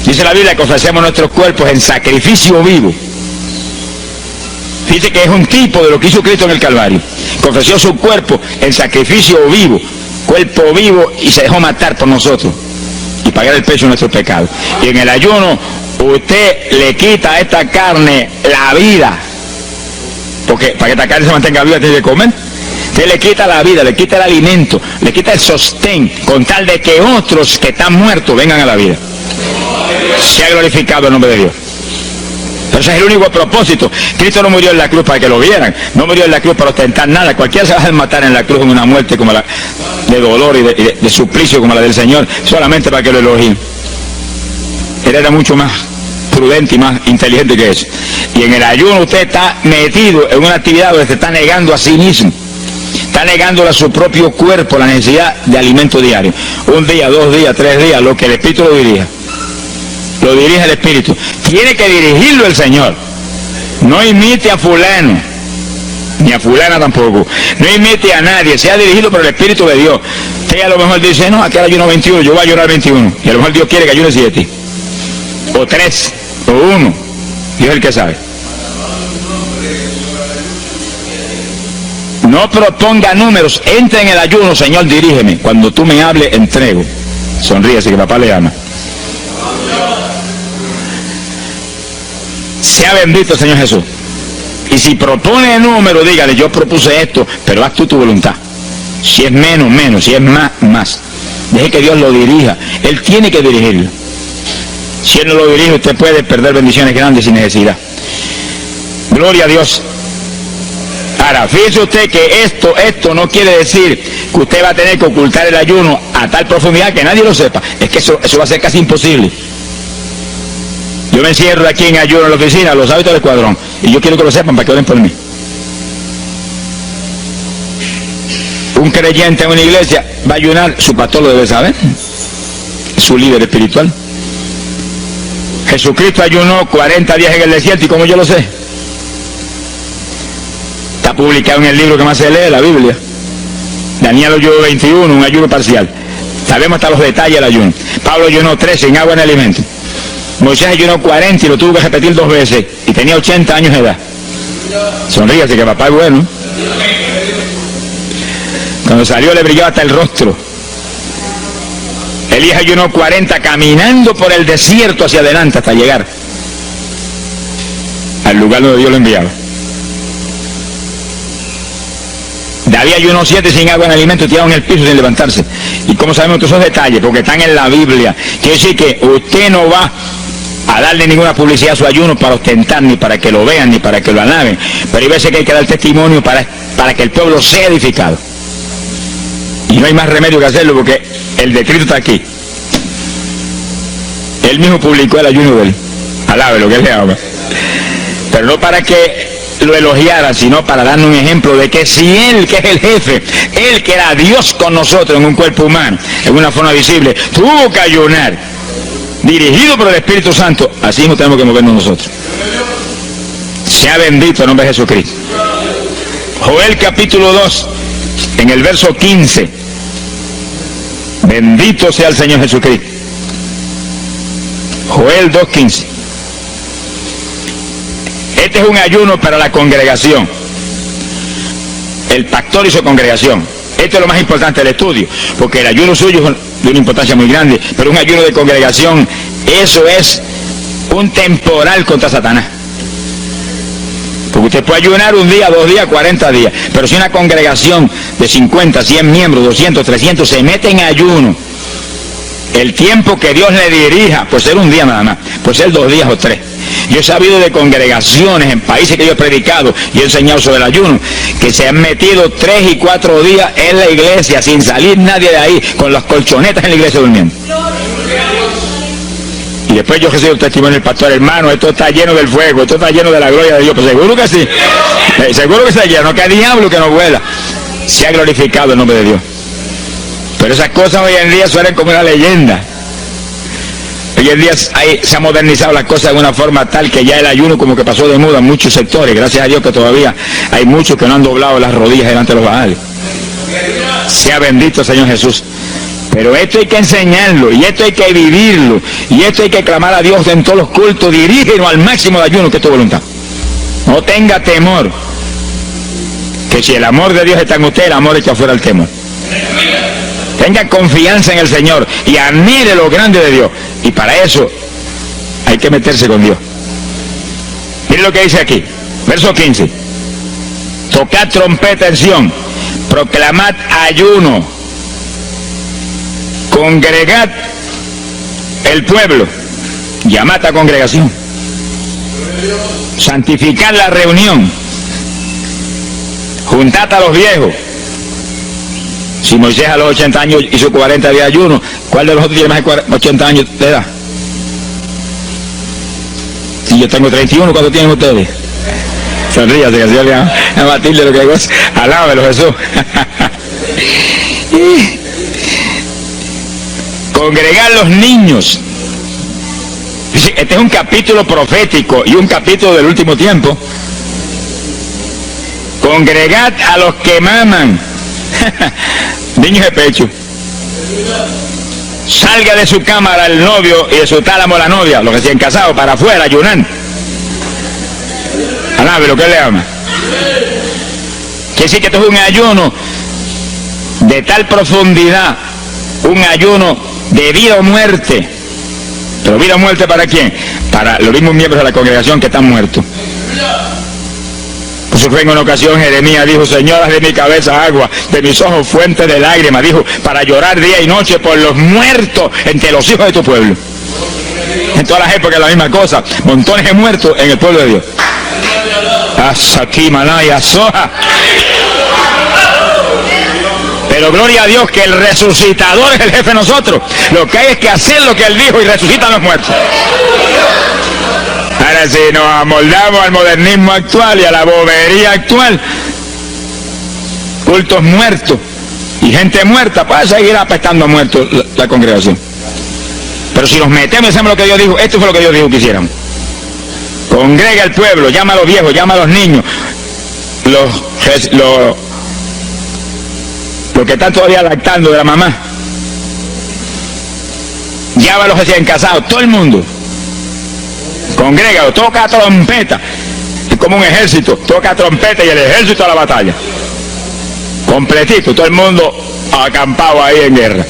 dice la Biblia, que ofrecemos nuestros cuerpos en sacrificio vivo. Dice que es un tipo de lo que hizo Cristo en el Calvario, que ofreció su cuerpo en sacrificio vivo, cuerpo vivo, y se dejó matar por nosotros y pagar el precio de nuestros pecados. Y en el ayuno usted le quita a esta carne la vida, porque para que esta carne se mantenga viva tiene que comer. Usted le quita la vida, le quita el alimento, le quita el sostén, con tal de que otros que están muertos vengan a la vida. Se ha glorificado el nombre de Dios. Pero ese es el único propósito. Cristo no murió en la cruz para que lo vieran, no murió en la cruz para ostentar nada. Cualquiera se va a matar en la cruz en una muerte como la de dolor y de suplicio como la del Señor, solamente para que lo elogien. Él era mucho más prudente y más inteligente que eso. Y en el ayuno usted está metido en una actividad donde se está negando a sí mismo. Está negándole a su propio cuerpo la necesidad de alimento diario. Un día, 2 días, 3 días, lo que el Espíritu lo dirija. Lo dirige el Espíritu. Tiene que dirigirlo el Señor. No imite a fulano, ni a fulana tampoco. No imite a nadie, sea dirigido por el Espíritu de Dios. Usted a lo mejor dice, no, aquel ayuno 21, yo voy a ayunar 21. Y a lo mejor Dios quiere que ayune 7. O 3, o 1. Dios es el que sabe. No proponga números, entre en el ayuno, Señor, dirígeme. Cuando tú me hables, entrego. Sonríe, así que papá le ama. Sea bendito, Señor Jesús. Y si propone número, dígale, yo propuse esto, pero haz tú tu voluntad. Si es menos, menos. Si es más, más. Deje que Dios lo dirija. Él tiene que dirigirlo. Si Él no lo dirige, usted puede perder bendiciones grandes sin necesidad. Gloria a Dios. Ahora, fíjese usted que esto no quiere decir que usted va a tener que ocultar el ayuno a tal profundidad que nadie lo sepa. Es que eso va a ser casi imposible. Yo me encierro aquí en ayuno en la oficina, los hábitos del escuadrón, y yo quiero que lo sepan para que oren por mí. Un creyente en una iglesia va a ayunar, su pastor lo debe saber, su líder espiritual. Jesucristo ayunó 40 días en el desierto, ¿y cómo yo lo sé? Está publicado en el libro que más se lee, la Biblia. Daniel ayunó 21, un ayuno parcial. Sabemos hasta los detalles del ayuno. Pablo ayunó 13 sin agua ni alimento. Moisés ayunó 40 y lo tuvo que repetir 2 veces. Y tenía 80 años de edad. Sonríase que papá es bueno. Cuando salió le brillaba hasta el rostro. Elías ayunó 40 caminando por el desierto hacia adelante hasta llegar al lugar donde Dios lo enviaba. David ayunó 7 sin agua en alimento, tirado en el piso sin levantarse. ¿Y cómo sabemos todos esos detalles? Porque están en la Biblia. Quiere decir que usted no va a darle ninguna publicidad a su ayuno para ostentar, ni para que lo vean, ni para que lo alaben. Pero hay veces que hay que dar testimonio para que el pueblo sea edificado. Y no hay más remedio que hacerlo porque el decreto está aquí. Él mismo publicó el ayuno de él. Alabe lo que él le ama. Pero no para que lo elogiaran, sino para darnos un ejemplo de que si Él, que es el jefe, Él que era Dios con nosotros en un cuerpo humano, en una forma visible, tuvo que ayunar, dirigido por el Espíritu Santo, así mismo tenemos que movernos nosotros. Sea bendito el nombre de Jesucristo. Joel capítulo 2, en el verso 15. Bendito sea el Señor Jesucristo. Joel 2:15. Este es un ayuno para la congregación. El pastor y su congregación. Esto es lo más importante del estudio, porque el ayuno suyo es de una importancia muy grande, pero un ayuno de congregación, eso es un temporal contra Satanás. Porque usted puede ayunar un día, 2 días, 40 días, pero si una congregación de 50, 100 miembros, 200, 300 se mete en ayuno, el tiempo que Dios le dirija, puede ser un día nada más, puede ser 2 días o 3. Yo he sabido de congregaciones en países que yo he predicado y he enseñado sobre el ayuno, que se han metido 3 y 4 días en la iglesia sin salir nadie de ahí, con las colchonetas en la iglesia durmiendo. Y después yo recibo el testimonio del pastor, hermano, esto está lleno del fuego, esto está lleno de la gloria de Dios. Pues seguro que sí, seguro que está lleno, que hay diablo que no vuela. Se ha glorificado el nombre de Dios. Pero esas cosas hoy en día suenan como una leyenda. Hoy en día se ha modernizado las cosas de una forma tal que ya el ayuno como que pasó de moda en muchos sectores. Gracias a Dios que todavía hay muchos que no han doblado las rodillas delante de los baales. Sea bendito el Señor Jesús. Pero esto hay que enseñarlo, y esto hay que vivirlo, y esto hay que clamar a Dios en todos los cultos. Dirígenos al máximo de ayuno, que es tu voluntad. No tenga temor, que si el amor de Dios está en usted, el amor echa fuera el temor. Tenga confianza en el Señor y admire lo grande de Dios. Y para eso hay que meterse con Dios. Miren lo que dice aquí, verso 15. Tocad trompeta en Sión, proclamad ayuno, congregad el pueblo, llamad a congregación, santificad la reunión, juntad a los viejos. Si Moisés a los 80 años hizo 40 días de ayuno, ¿cuál de los otros tiene más de 80 años de edad? Si yo tengo 31, ¿cuánto tienen ustedes? Sonríase, que le a Matilde lo que goza. Alábelo, Jesús. Congregar los niños. Este es un capítulo profético y un capítulo del último tiempo. Congregad a los que maman. Niños de pecho. Salga de su cámara el novio y de su tálamo la novia, los recién casados, para afuera, ayunan. Alábe lo que él le ama. Quiere decir que esto es un ayuno de tal profundidad, un ayuno de vida o muerte. ¿Pero vida o muerte para quién? Para los mismos miembros de la congregación que están muertos. Por eso fue en una ocasión Jeremías dijo: Señor, haz de mi cabeza agua, de mis ojos fuente de lágrimas, dijo, para llorar día y noche por los muertos entre los hijos de tu pueblo. En todas las épocas la misma cosa, montones de muertos en el pueblo de Dios. Pero gloria a Dios que el resucitador es el jefe de nosotros. Lo que hay es que hacer lo que él dijo y resucitan los muertos. Ahora, si nos amoldamos al modernismo actual y a la bobería actual, cultos muertos y gente muerta, puede seguir apestando a muertos la congregación. Pero si nos metemos y hacemos lo que Dios dijo, esto fue lo que Dios dijo que hiciéramos. Congrega al pueblo, llama a los viejos, llama a los niños, los que están todavía lactando de la mamá, llama a los recién casados, todo el mundo. Congrégalo, toca trompeta, es como un ejército, toca trompeta y el ejército a la batalla. Completito, todo el mundo acampado ahí en guerra.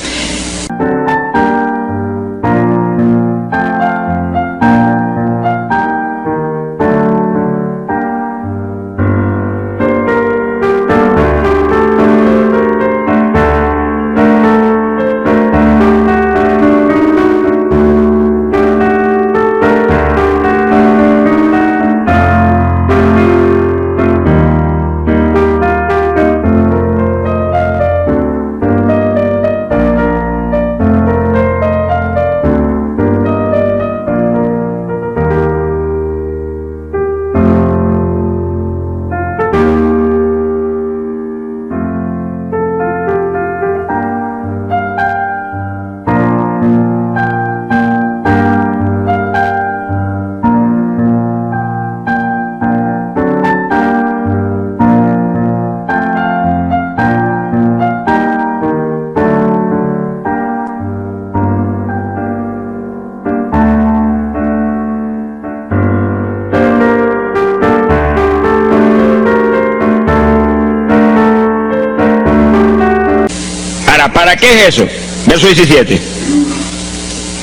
¿Para qué es eso? Verso 17.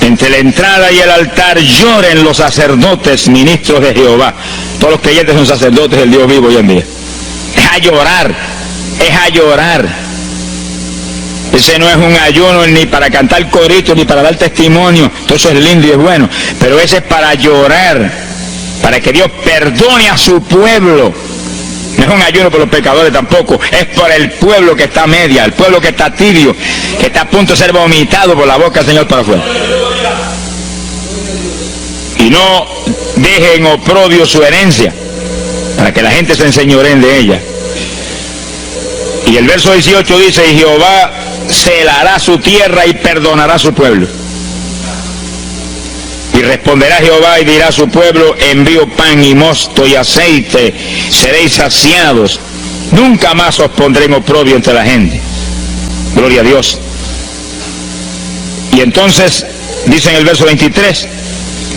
Entre la entrada y el altar lloren los sacerdotes, ministros de Jehová. Todos los creyentes son sacerdotes del Dios vivo hoy en día. Es a llorar, es a llorar. Ese no es un ayuno ni para cantar coritos, ni para dar testimonio. Todo eso es lindo y es bueno. Pero ese es para llorar, para que Dios perdone a su pueblo. No es un ayuno por los pecadores tampoco, es por el pueblo que está a media, el pueblo que está tibio, que está a punto de ser vomitado por la boca del Señor para afuera. Y no dejen oprobio su herencia, para que la gente se enseñoreen de ella. Y el verso 18 dice: y Jehová celará su tierra y perdonará a su pueblo. Y responderá Jehová y dirá a su pueblo: envío pan y mosto y aceite, seréis saciados, nunca más os pondré en oprobio entre la gente. Gloria a Dios. Y entonces dice en el verso 23: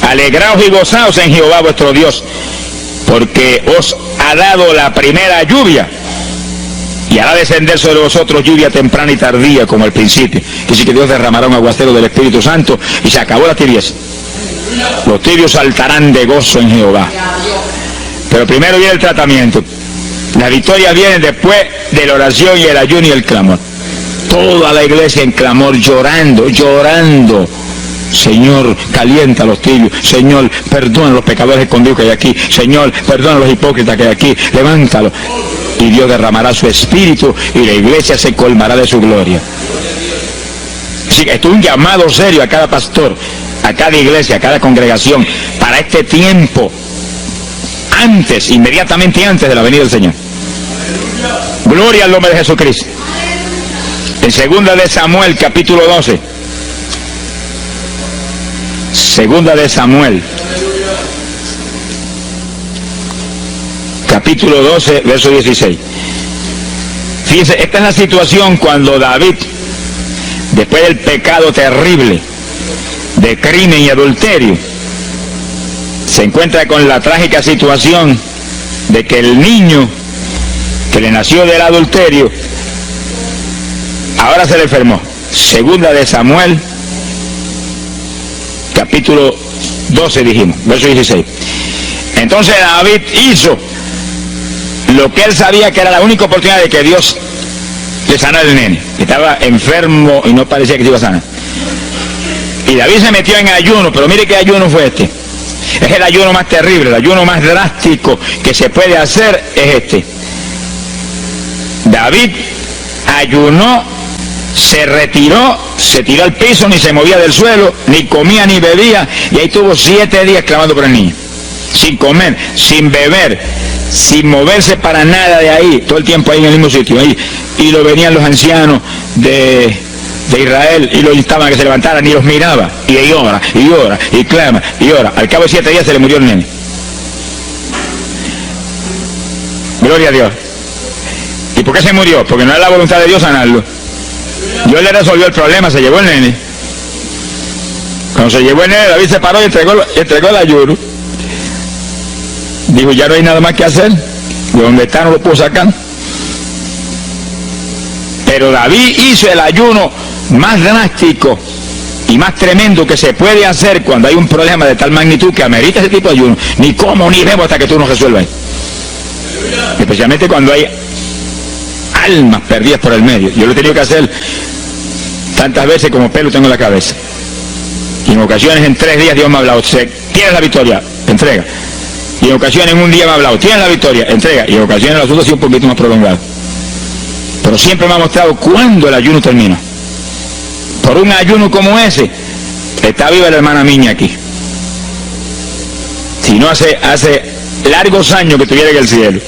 alegraos y gozaos en Jehová vuestro Dios, porque os ha dado la primera lluvia, y hará descender sobre vosotros lluvia temprana y tardía como al principio. Que sí, que Dios derramará un aguacero del Espíritu Santo y se acabó la tibieza. Los tibios saltarán de gozo en Jehová. Pero primero viene el tratamiento. Las victorias vienen después de la oración y el ayuno y el clamor. Toda la iglesia en clamor, llorando, llorando. Señor, calienta a los tibios. Señor, perdona a los pecadores escondidos que hay aquí. Señor, perdona a los hipócritas que hay aquí. Levántalos. Y Dios derramará su espíritu y la iglesia se colmará de su gloria. Sí, esto es un llamado serio a cada pastor. a cada iglesia, a cada congregación, para este tiempo, antes, inmediatamente antes de la venida del Señor. Gloria al nombre de Jesucristo. En 2 de Samuel, capítulo 12. 2 de Samuel, capítulo 12, verso 16. Fíjense, esta es la situación cuando David, después del pecado terrible de crimen y adulterio, se encuentra con la trágica situación de que el niño que le nació del adulterio ahora se le enfermó. 2 de Samuel, capítulo 12 dijimos, verso 16. Entonces David hizo lo que él sabía que era la única oportunidad de que Dios le sanara al nene, que estaba enfermo y no parecía que se iba a sanar. Y David se metió en ayuno, pero mire qué ayuno fue este. Es el ayuno más terrible, el ayuno más drástico que se puede hacer es este. David ayunó, se retiró, se tiró al piso, ni se movía del suelo, ni comía ni bebía, y ahí tuvo 7 días clamando por el niño, sin comer, sin beber, sin moverse para nada de ahí, todo el tiempo ahí en el mismo sitio, ahí. Y lo venían los ancianos de Israel y lo instaban a que se levantaran y los miraba, y ora, y clama, y ora. Al cabo de 7 días se le murió el nene. Gloria a Dios. ¿Y por qué se murió? Porque no era la voluntad de Dios sanarlo. Dios le resolvió el problema, se llevó el nene. Cuando se llevó el nene, David se paró y entregó el ayuno. Dijo, ya no hay nada más que hacer, de donde está no lo puedo sacar. Pero David hizo el ayuno más drástico y más tremendo que se puede hacer cuando hay un problema de tal magnitud que amerita ese tipo de ayuno. Ni como ni bebo hasta que tú no resuelvas. Especialmente cuando hay almas perdidas por el medio. Yo lo he tenido que hacer tantas veces como pelo tengo en la cabeza. Y en ocasiones en 3 días Dios me ha hablado, tienes la victoria, entrega. Y en ocasiones en un día me ha hablado, tienes la victoria, entrega. Y en ocasiones el asunto ha sido un poquito más prolongado. Pero siempre me ha mostrado cuándo el ayuno termina. Por un ayuno como ese, está viva la hermana Miña aquí. Si no, hace largos años que estuviera en el cielo.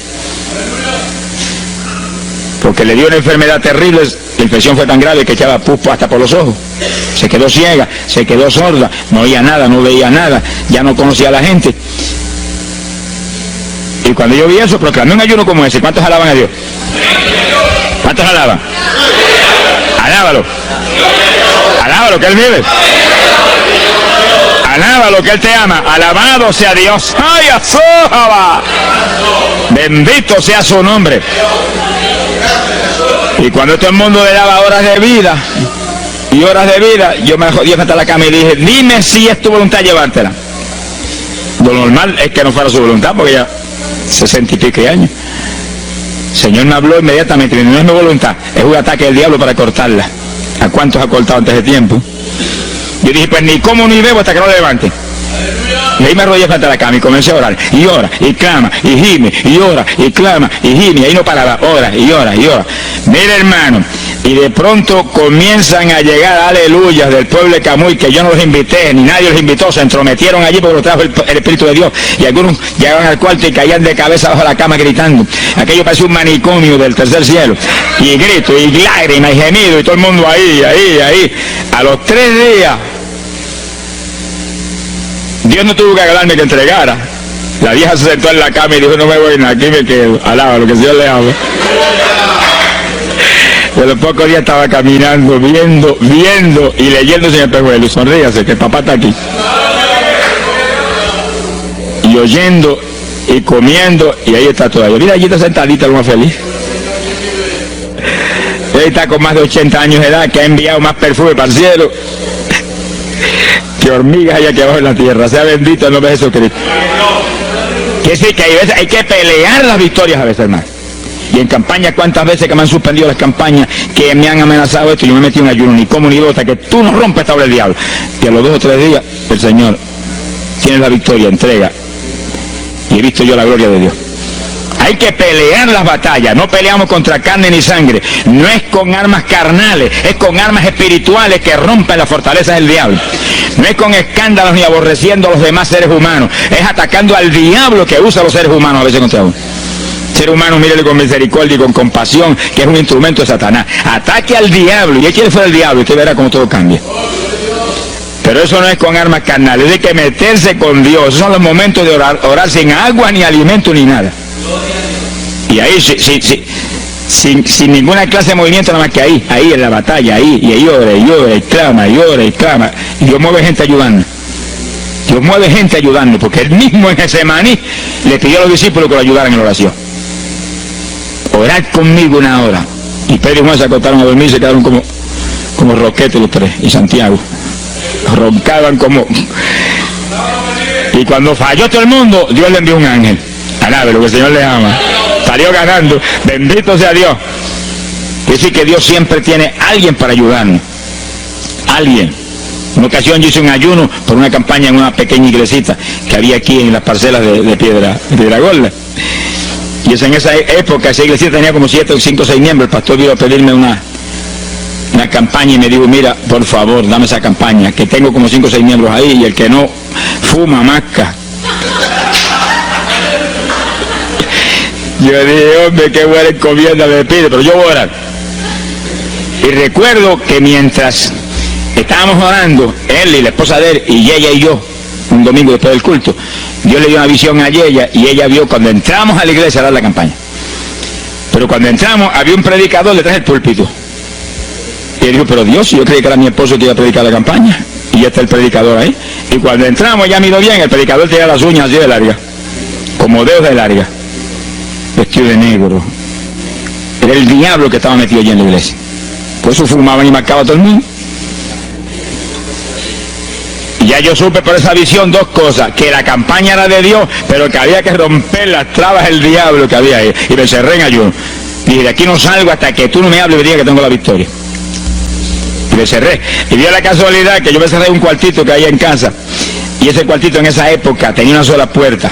Porque le dio una enfermedad terrible, la infección fue tan grave que echaba pupo hasta por los ojos. Se quedó ciega, se quedó sorda, no oía nada, no veía nada, ya no conocía a la gente. Y cuando yo vi eso, proclamé un ayuno como ese. ¿Cuántos alaban a Dios? ¿Cuántos alaban? Alábalo. Alábalo, que Él vive. Alábalo, que Él te ama. Alabado sea Dios. ¡Ay, azójaba! Bendito sea su nombre. Y cuando todo el mundo le daba horas de vida y horas de vida, yo me jodí hasta la cama y dije, dime si es tu voluntad llevártela. Lo normal es que no fuera su voluntad, porque ya 60 y pico años. El Señor me habló inmediatamente, no es mi voluntad, es un ataque del diablo para cortarla. ¿A cuántos ha cortado antes de tiempo? Yo dije, pues ni como ni bebo hasta que no lo levante. Y ahí me arrodillé frente a la cama y comencé a orar. Y ora, y clama, y gime, y ora, y clama, y gime. Y ahí no paraba, ora, y ora, y ora. Mira, hermano, y de pronto comienzan a llegar aleluyas del pueblo de Camuy, que yo no los invité, ni nadie los invitó, se entrometieron allí porque lo trajo el Espíritu de Dios. Y algunos llegaban al cuarto y caían de cabeza bajo la cama gritando. Aquello parecía un manicomio del tercer cielo. Y grito, y lágrimas, y gemido, y todo el mundo ahí. A los 3 días, Dios no tuvo que agarrarme que entregara. La vieja se sentó en la cama y dijo, no me voy, aquí me quedo. Alaba lo que el Señor le ama. De los pocos días estaba caminando, viendo y leyéndose en el espejuelo. Sonríase, que el papá está aquí. Y oyendo y comiendo, y ahí está todavía. Mira, allí está sentadita, lo más feliz. Él está con más de 80 años de edad, que ha enviado más perfume para el cielo que hormigas hay aquí abajo en la tierra. Sea bendito el nombre de Jesucristo. Que sí, que hay que pelear las victorias a veces, hermano. Y en campaña, cuántas veces que me han suspendido las campañas, que me han amenazado esto, y yo me metí en ayuno, ni como ni bebo, hasta que tú no rompes esta obra del diablo. Que a los 2 o 3 días, el Señor tiene la victoria, entrega. Y he visto yo la gloria de Dios. Hay que pelear las batallas. No peleamos contra carne ni sangre. No es con armas carnales, es con armas espirituales que rompen las fortalezas del diablo. No es con escándalos ni aborreciendo a los demás seres humanos. Es atacando al diablo que usa a los seres humanos a veces contra uno. Ser humano, mírele con misericordia y con compasión, que es un instrumento de Satanás. Ataque al diablo y échale fuera el diablo y usted verá cómo todo cambia. Pero eso no es con armas carnales, hay que meterse con Dios. Esos son los momentos de orar sin agua, ni alimento, ni nada. Y ahí, sin ninguna clase de movimiento, nada más que ahí en la batalla, y ahí ora, y clama, y Dios mueve gente ayudando. Dios mueve gente ayudando, porque él mismo en Getsemaní le pidió a los discípulos que lo ayudaran en la oración. Orad conmigo una hora. Y Pedro y Juan se acostaron a dormir y se quedaron como roquetes los tres, y Santiago. Roncaban como... Y cuando falló todo el mundo, Dios le envió un ángel. Alabe lo que el Señor le ama. Salió ganando. Bendito sea Dios. Es decir, que Dios siempre tiene alguien para ayudarnos. Alguien. En una ocasión yo hice un ayuno por una campaña en una pequeña iglesita que había aquí en las parcelas de Piedra Gorda. Y en esa época esa iglesita tenía como 7, 5 o 6 miembros. El pastor vino a pedirme una campaña y me dijo, mira, por favor, dame esa campaña, que tengo como 5 o 6 miembros ahí, y el que no fuma, masca. Yo dije, hombre, qué buena encomienda me pide, pero yo voy a orar. Y recuerdo que mientras estábamos orando, él y la esposa de él, y ella y yo, un domingo después del culto, Dios le dio una visión a ella, y ella vio cuando entramos a la iglesia a dar la campaña. Pero cuando entramos, había un predicador detrás del púlpito. Y él dijo, pero Dios, yo creí que era mi esposo que iba a predicar la campaña. Y ya está el predicador ahí. Y cuando entramos, ya miró bien, el predicador tenía las uñas así de larga, como dedos de larga, vestido de negro. Era el diablo que estaba metido allí en la iglesia. Por eso fumaban y marcaban a todo el mundo. Y ya yo supe por esa visión 2 cosas: que la campaña era de Dios, pero que había que romper las trabas del diablo que había ahí. Y me cerré en ayuno. Dije, de aquí no salgo hasta que tú no me hables y me digas que tengo la victoria. Y me cerré. Y dio la casualidad que yo me cerré en un cuartito que había en casa. Y ese cuartito en esa época tenía una sola puerta.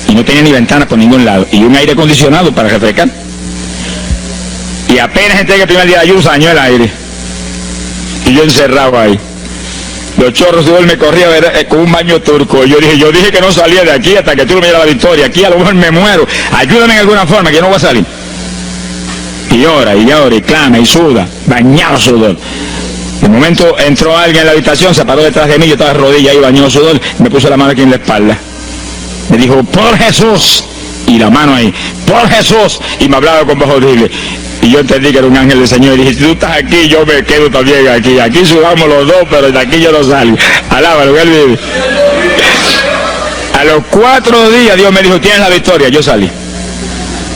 Y no tenía ni ventanas por ningún lado. Y un aire acondicionado para refrescar. Y apenas entré el primer día de ayuno, se dañó el aire. Y yo encerrado ahí. Los chorros de él me corrían con un baño turco. Yo dije que no salía de aquí hasta que tú me dieras la victoria. Aquí a lo mejor me muero. Ayúdame en alguna forma, que yo no voy a salir. Y llora, y clama, y suda, bañado sudor. De momento entró alguien en la habitación, se paró detrás de mí, yo estaba de rodillas ahí, bañado sudor, me puso la mano aquí en la espalda. Me dijo, por Jesús, y la mano ahí, por Jesús, y me hablaba con voz horrible. Y yo entendí que era un ángel del Señor, y dije, si tú estás aquí, yo me quedo también aquí. Aquí sudamos los dos, pero de aquí yo no salgo. Alábalo, que él vive. A los 4 días Dios me dijo, tienes la victoria. Yo salí.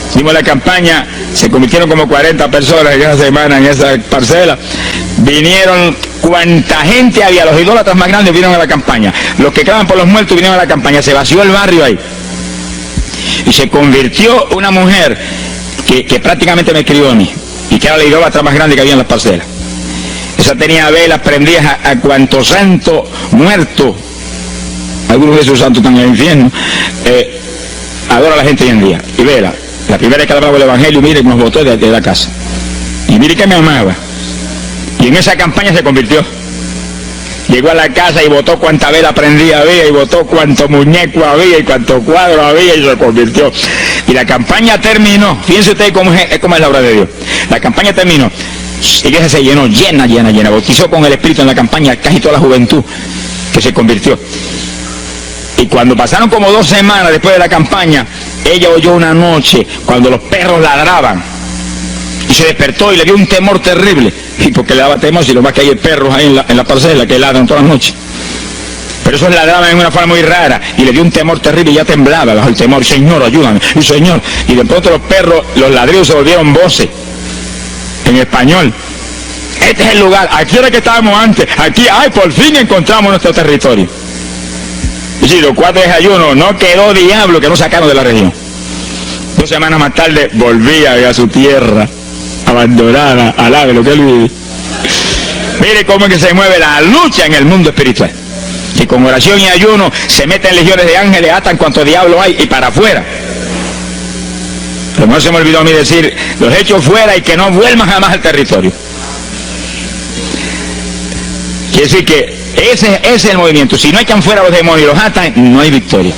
Hicimos la campaña, se convirtieron como 40 personas en esa semana en esa parcela. Vinieron cuanta gente había, los idólatras más grandes vinieron a la campaña. Los que claman por los muertos vinieron a la campaña, se vació el barrio ahí. Y se convirtió una mujer que prácticamente me crió a mí, y que era la idólatra más grande que había en las parcelas. Esa tenía velas prendidas a cuanto santo muerto. Algunos de esos santos están en el infierno. Adora a la gente hoy en día. Y vela. La primera vez que hablaba el evangelio, mire, nos botó de la casa. Y mire que me amaba. Y en esa campaña se convirtió. Llegó a la casa y botó cuanta vela prendida había, y botó cuanto muñeco había, y cuanto cuadro había, y se convirtió. Y la campaña terminó. Fíjense ustedes cómo es la obra de Dios. La campaña terminó. La iglesia se llenó, llena. Bautizó con el Espíritu en la campaña casi toda la juventud que se convirtió. Y cuando pasaron como 2 semanas después de la campaña, ella oyó una noche cuando los perros ladraban. Y se despertó y le dio un temor terrible. Y porque le daba temor, si lo más que hay perros ahí en la parcela que ladran todas las noches. Pero esos ladraban en una forma muy rara. Y le dio un temor terrible y ya temblaba bajo el temor. Señor, ayúdame. Y Señor. Y de pronto los perros, los ladridos se volvieron voces. En español. Este es el lugar. Aquí era que estábamos antes. Aquí, por fin encontramos nuestro territorio. Y si los 4 días de ayuno, no quedó diablo que no sacaron de la región. 2 semanas más tarde volvía a su tierra abandonada, alabe lo que él vive. Mire cómo es que se mueve la lucha en el mundo espiritual. Y con oración y ayuno se meten legiones de ángeles, atan cuanto diablo hay y para afuera. Pero no se me olvidó a mí decir, los echo fuera y que no vuelvan jamás al territorio. Quiere decir que ese es el movimiento. Si no echan fuera los demonios y los atan, no hay victoria.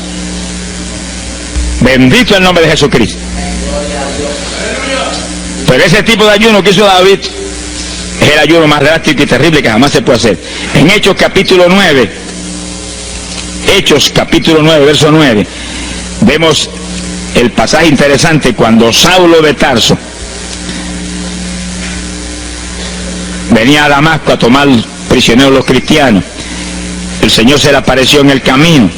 Bendito el nombre de Jesucristo. Pero ese tipo de ayuno que hizo David es el ayuno más drástico y terrible que jamás se puede hacer. En Hechos capítulo 9, verso 9, vemos el pasaje interesante cuando Saulo de Tarso venía a Damasco a tomar prisioneros los cristianos. El Señor se le apareció en el camino,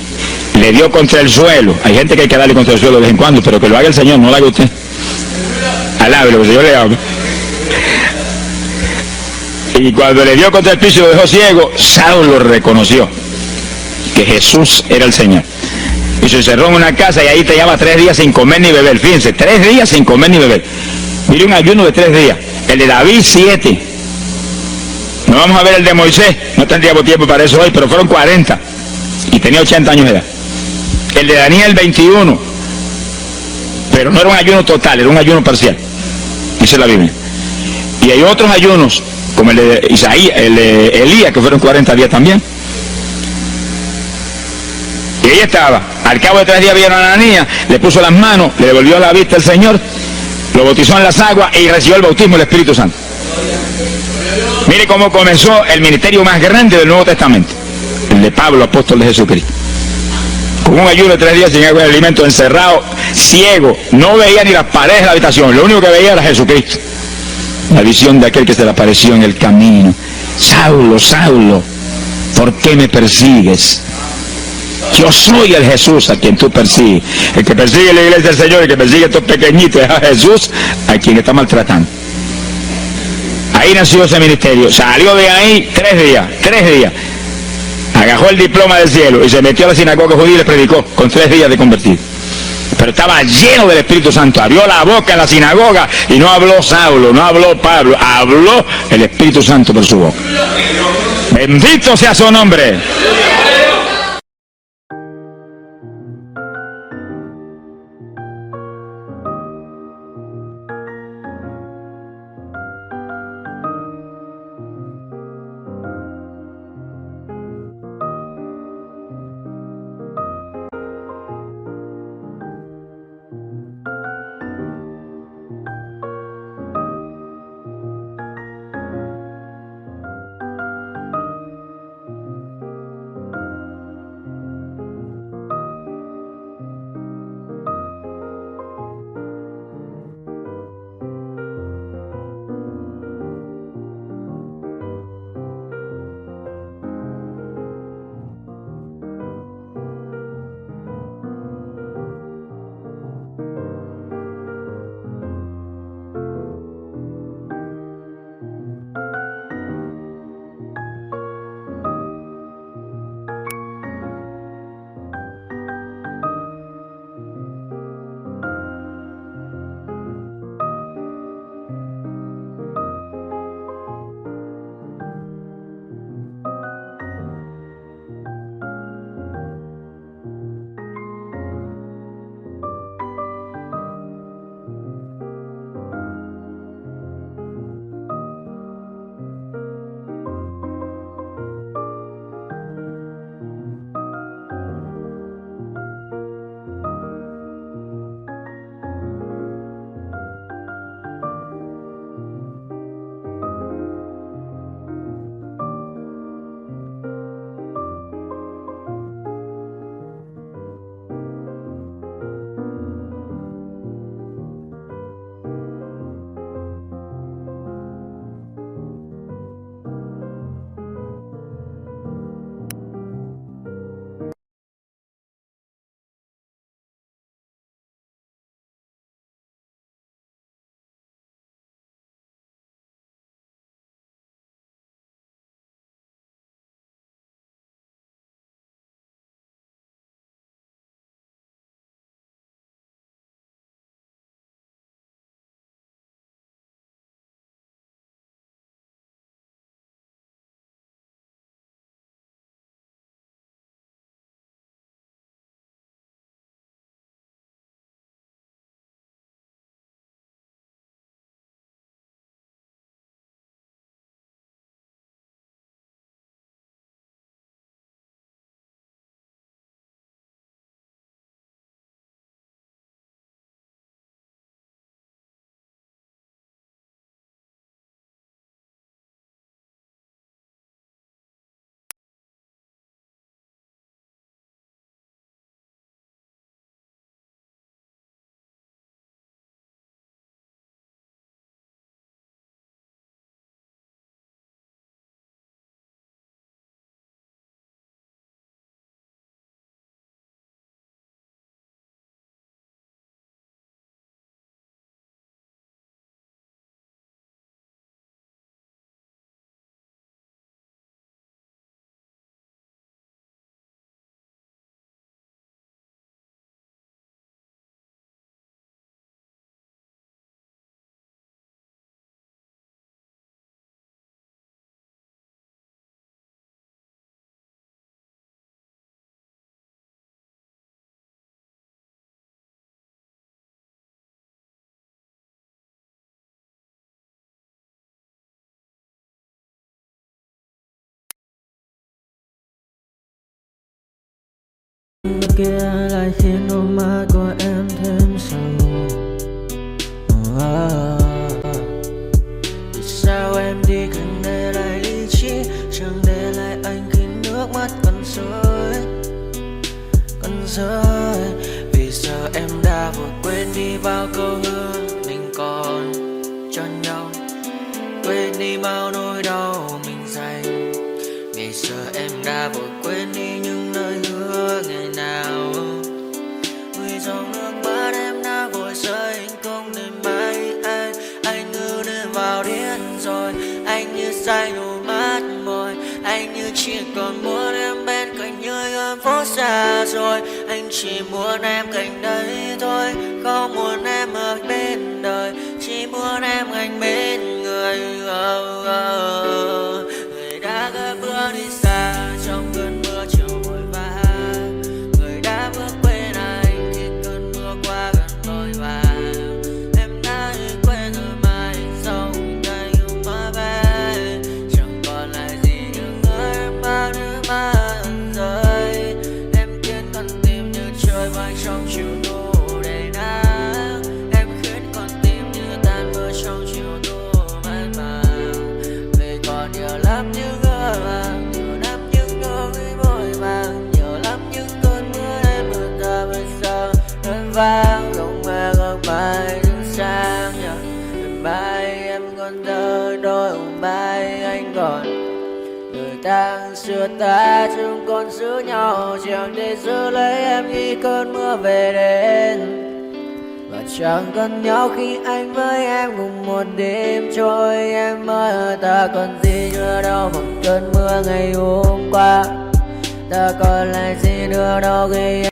le dio contra el suelo. Hay gente que hay que darle contra el suelo de vez en cuando, pero que lo haga el Señor, no lo haga usted. Alábelo, que el Señor le haga. Y cuando le dio contra el piso y lo dejó ciego, Saulo reconoció que Jesús era el Señor. Y se encerró en una casa y ahí te lleva 3 días sin comer ni beber. Fíjense, 3 días sin comer ni beber. Mire, un ayuno de 3 días. El de David, 7. No vamos a ver el de Moisés, no tendríamos tiempo para eso hoy, pero fueron 40. Y tenía 80 años de edad. El de Daniel, 21. Pero no era un ayuno total, era un ayuno parcial. Dice la Biblia. Y hay otros ayunos, como el de Isaías, el de Elías, que fueron 40 días también. Y ahí estaba. Al cabo de 3 días vieron a Ananías, le puso las manos, le devolvió la vista al Señor, lo bautizó en las aguas y recibió el bautismo del Espíritu Santo. Mire cómo comenzó el ministerio más grande del Nuevo Testamento, el de Pablo, apóstol de Jesucristo. Con un ayuno de 3 días sin agua y alimento, encerrado, ciego, no veía ni las paredes de la habitación, lo único que veía era Jesucristo. La visión de aquel que se le apareció en el camino. Saulo, Saulo, ¿por qué me persigues? Yo soy el Jesús a quien tú persigues. El que persigue la iglesia del Señor, el que persigue a estos pequeñitos es a Jesús a quien está maltratando. Ahí nació ese ministerio. Salió de ahí 3 días. Agarró el diploma del cielo y se metió a la sinagoga judía y le predicó con 3 días de convertido. Pero estaba lleno del Espíritu Santo. Abrió la boca en la sinagoga y no habló Saulo, no habló Pablo, habló el Espíritu Santo por su boca. Bendito sea su nombre. Bên kia lại khiến đôi mắt của em thêm sầu. Vì sao em đi cần để lại lý trí, chẳng để lại anh khi nước mắt còn rơi, còn rơi. Vì giờ em đã vội quên đi bao câu hứa mình còn cho nhau, quên đi bao nỗi đau mình dành. Ngày giờ em đã vội quên đi những lời hứa ngày nào. Vì dòng nước mắt em đã vội rơi, anh không để mãi anh ngư nên vào điên rồi. Anh như say đôi mắt môi, anh như chỉ còn muốn em bên cạnh như gần phố xa rồi. Anh chỉ muốn em cạnh đấy thôi, không muốn em ở bên đời, chỉ muốn em anh bên người. Người đã gỡ bước đi xa trong cơn mưa chiều vội vã, người đã bước quên anh khi cơn mưa qua gần vội vã. Em đã quên rồi mai sau đây yêu má bé, chẳng còn lại gì những người em bao nước mắt rơi. Em khiến con tim như trôi bay trong chiều thu đầy nắng, em khiến con tim như tan vỡ trong chiều thu mát màng. Vì còn nhiều lắm những ngỡ vàng, nhiều lắm những nỗi vội vàng, nhiều lắm những cơn mưa em mưa ta bây giờ đơn vang. Không mơ không mai đứng sang nhờ mai em còn thơ đôi hồng mai anh còn. Người ta xưa ta chúng còn giữ nhau, chẳng để giữ lấy em khi cơn mưa về đến. Và chẳng cần nhau khi anh với em cùng một đêm trôi. Em ơi ta còn gì nữa đâu bằng cơn mưa ngày hôm qua, ta còn lại gì nữa đâu khi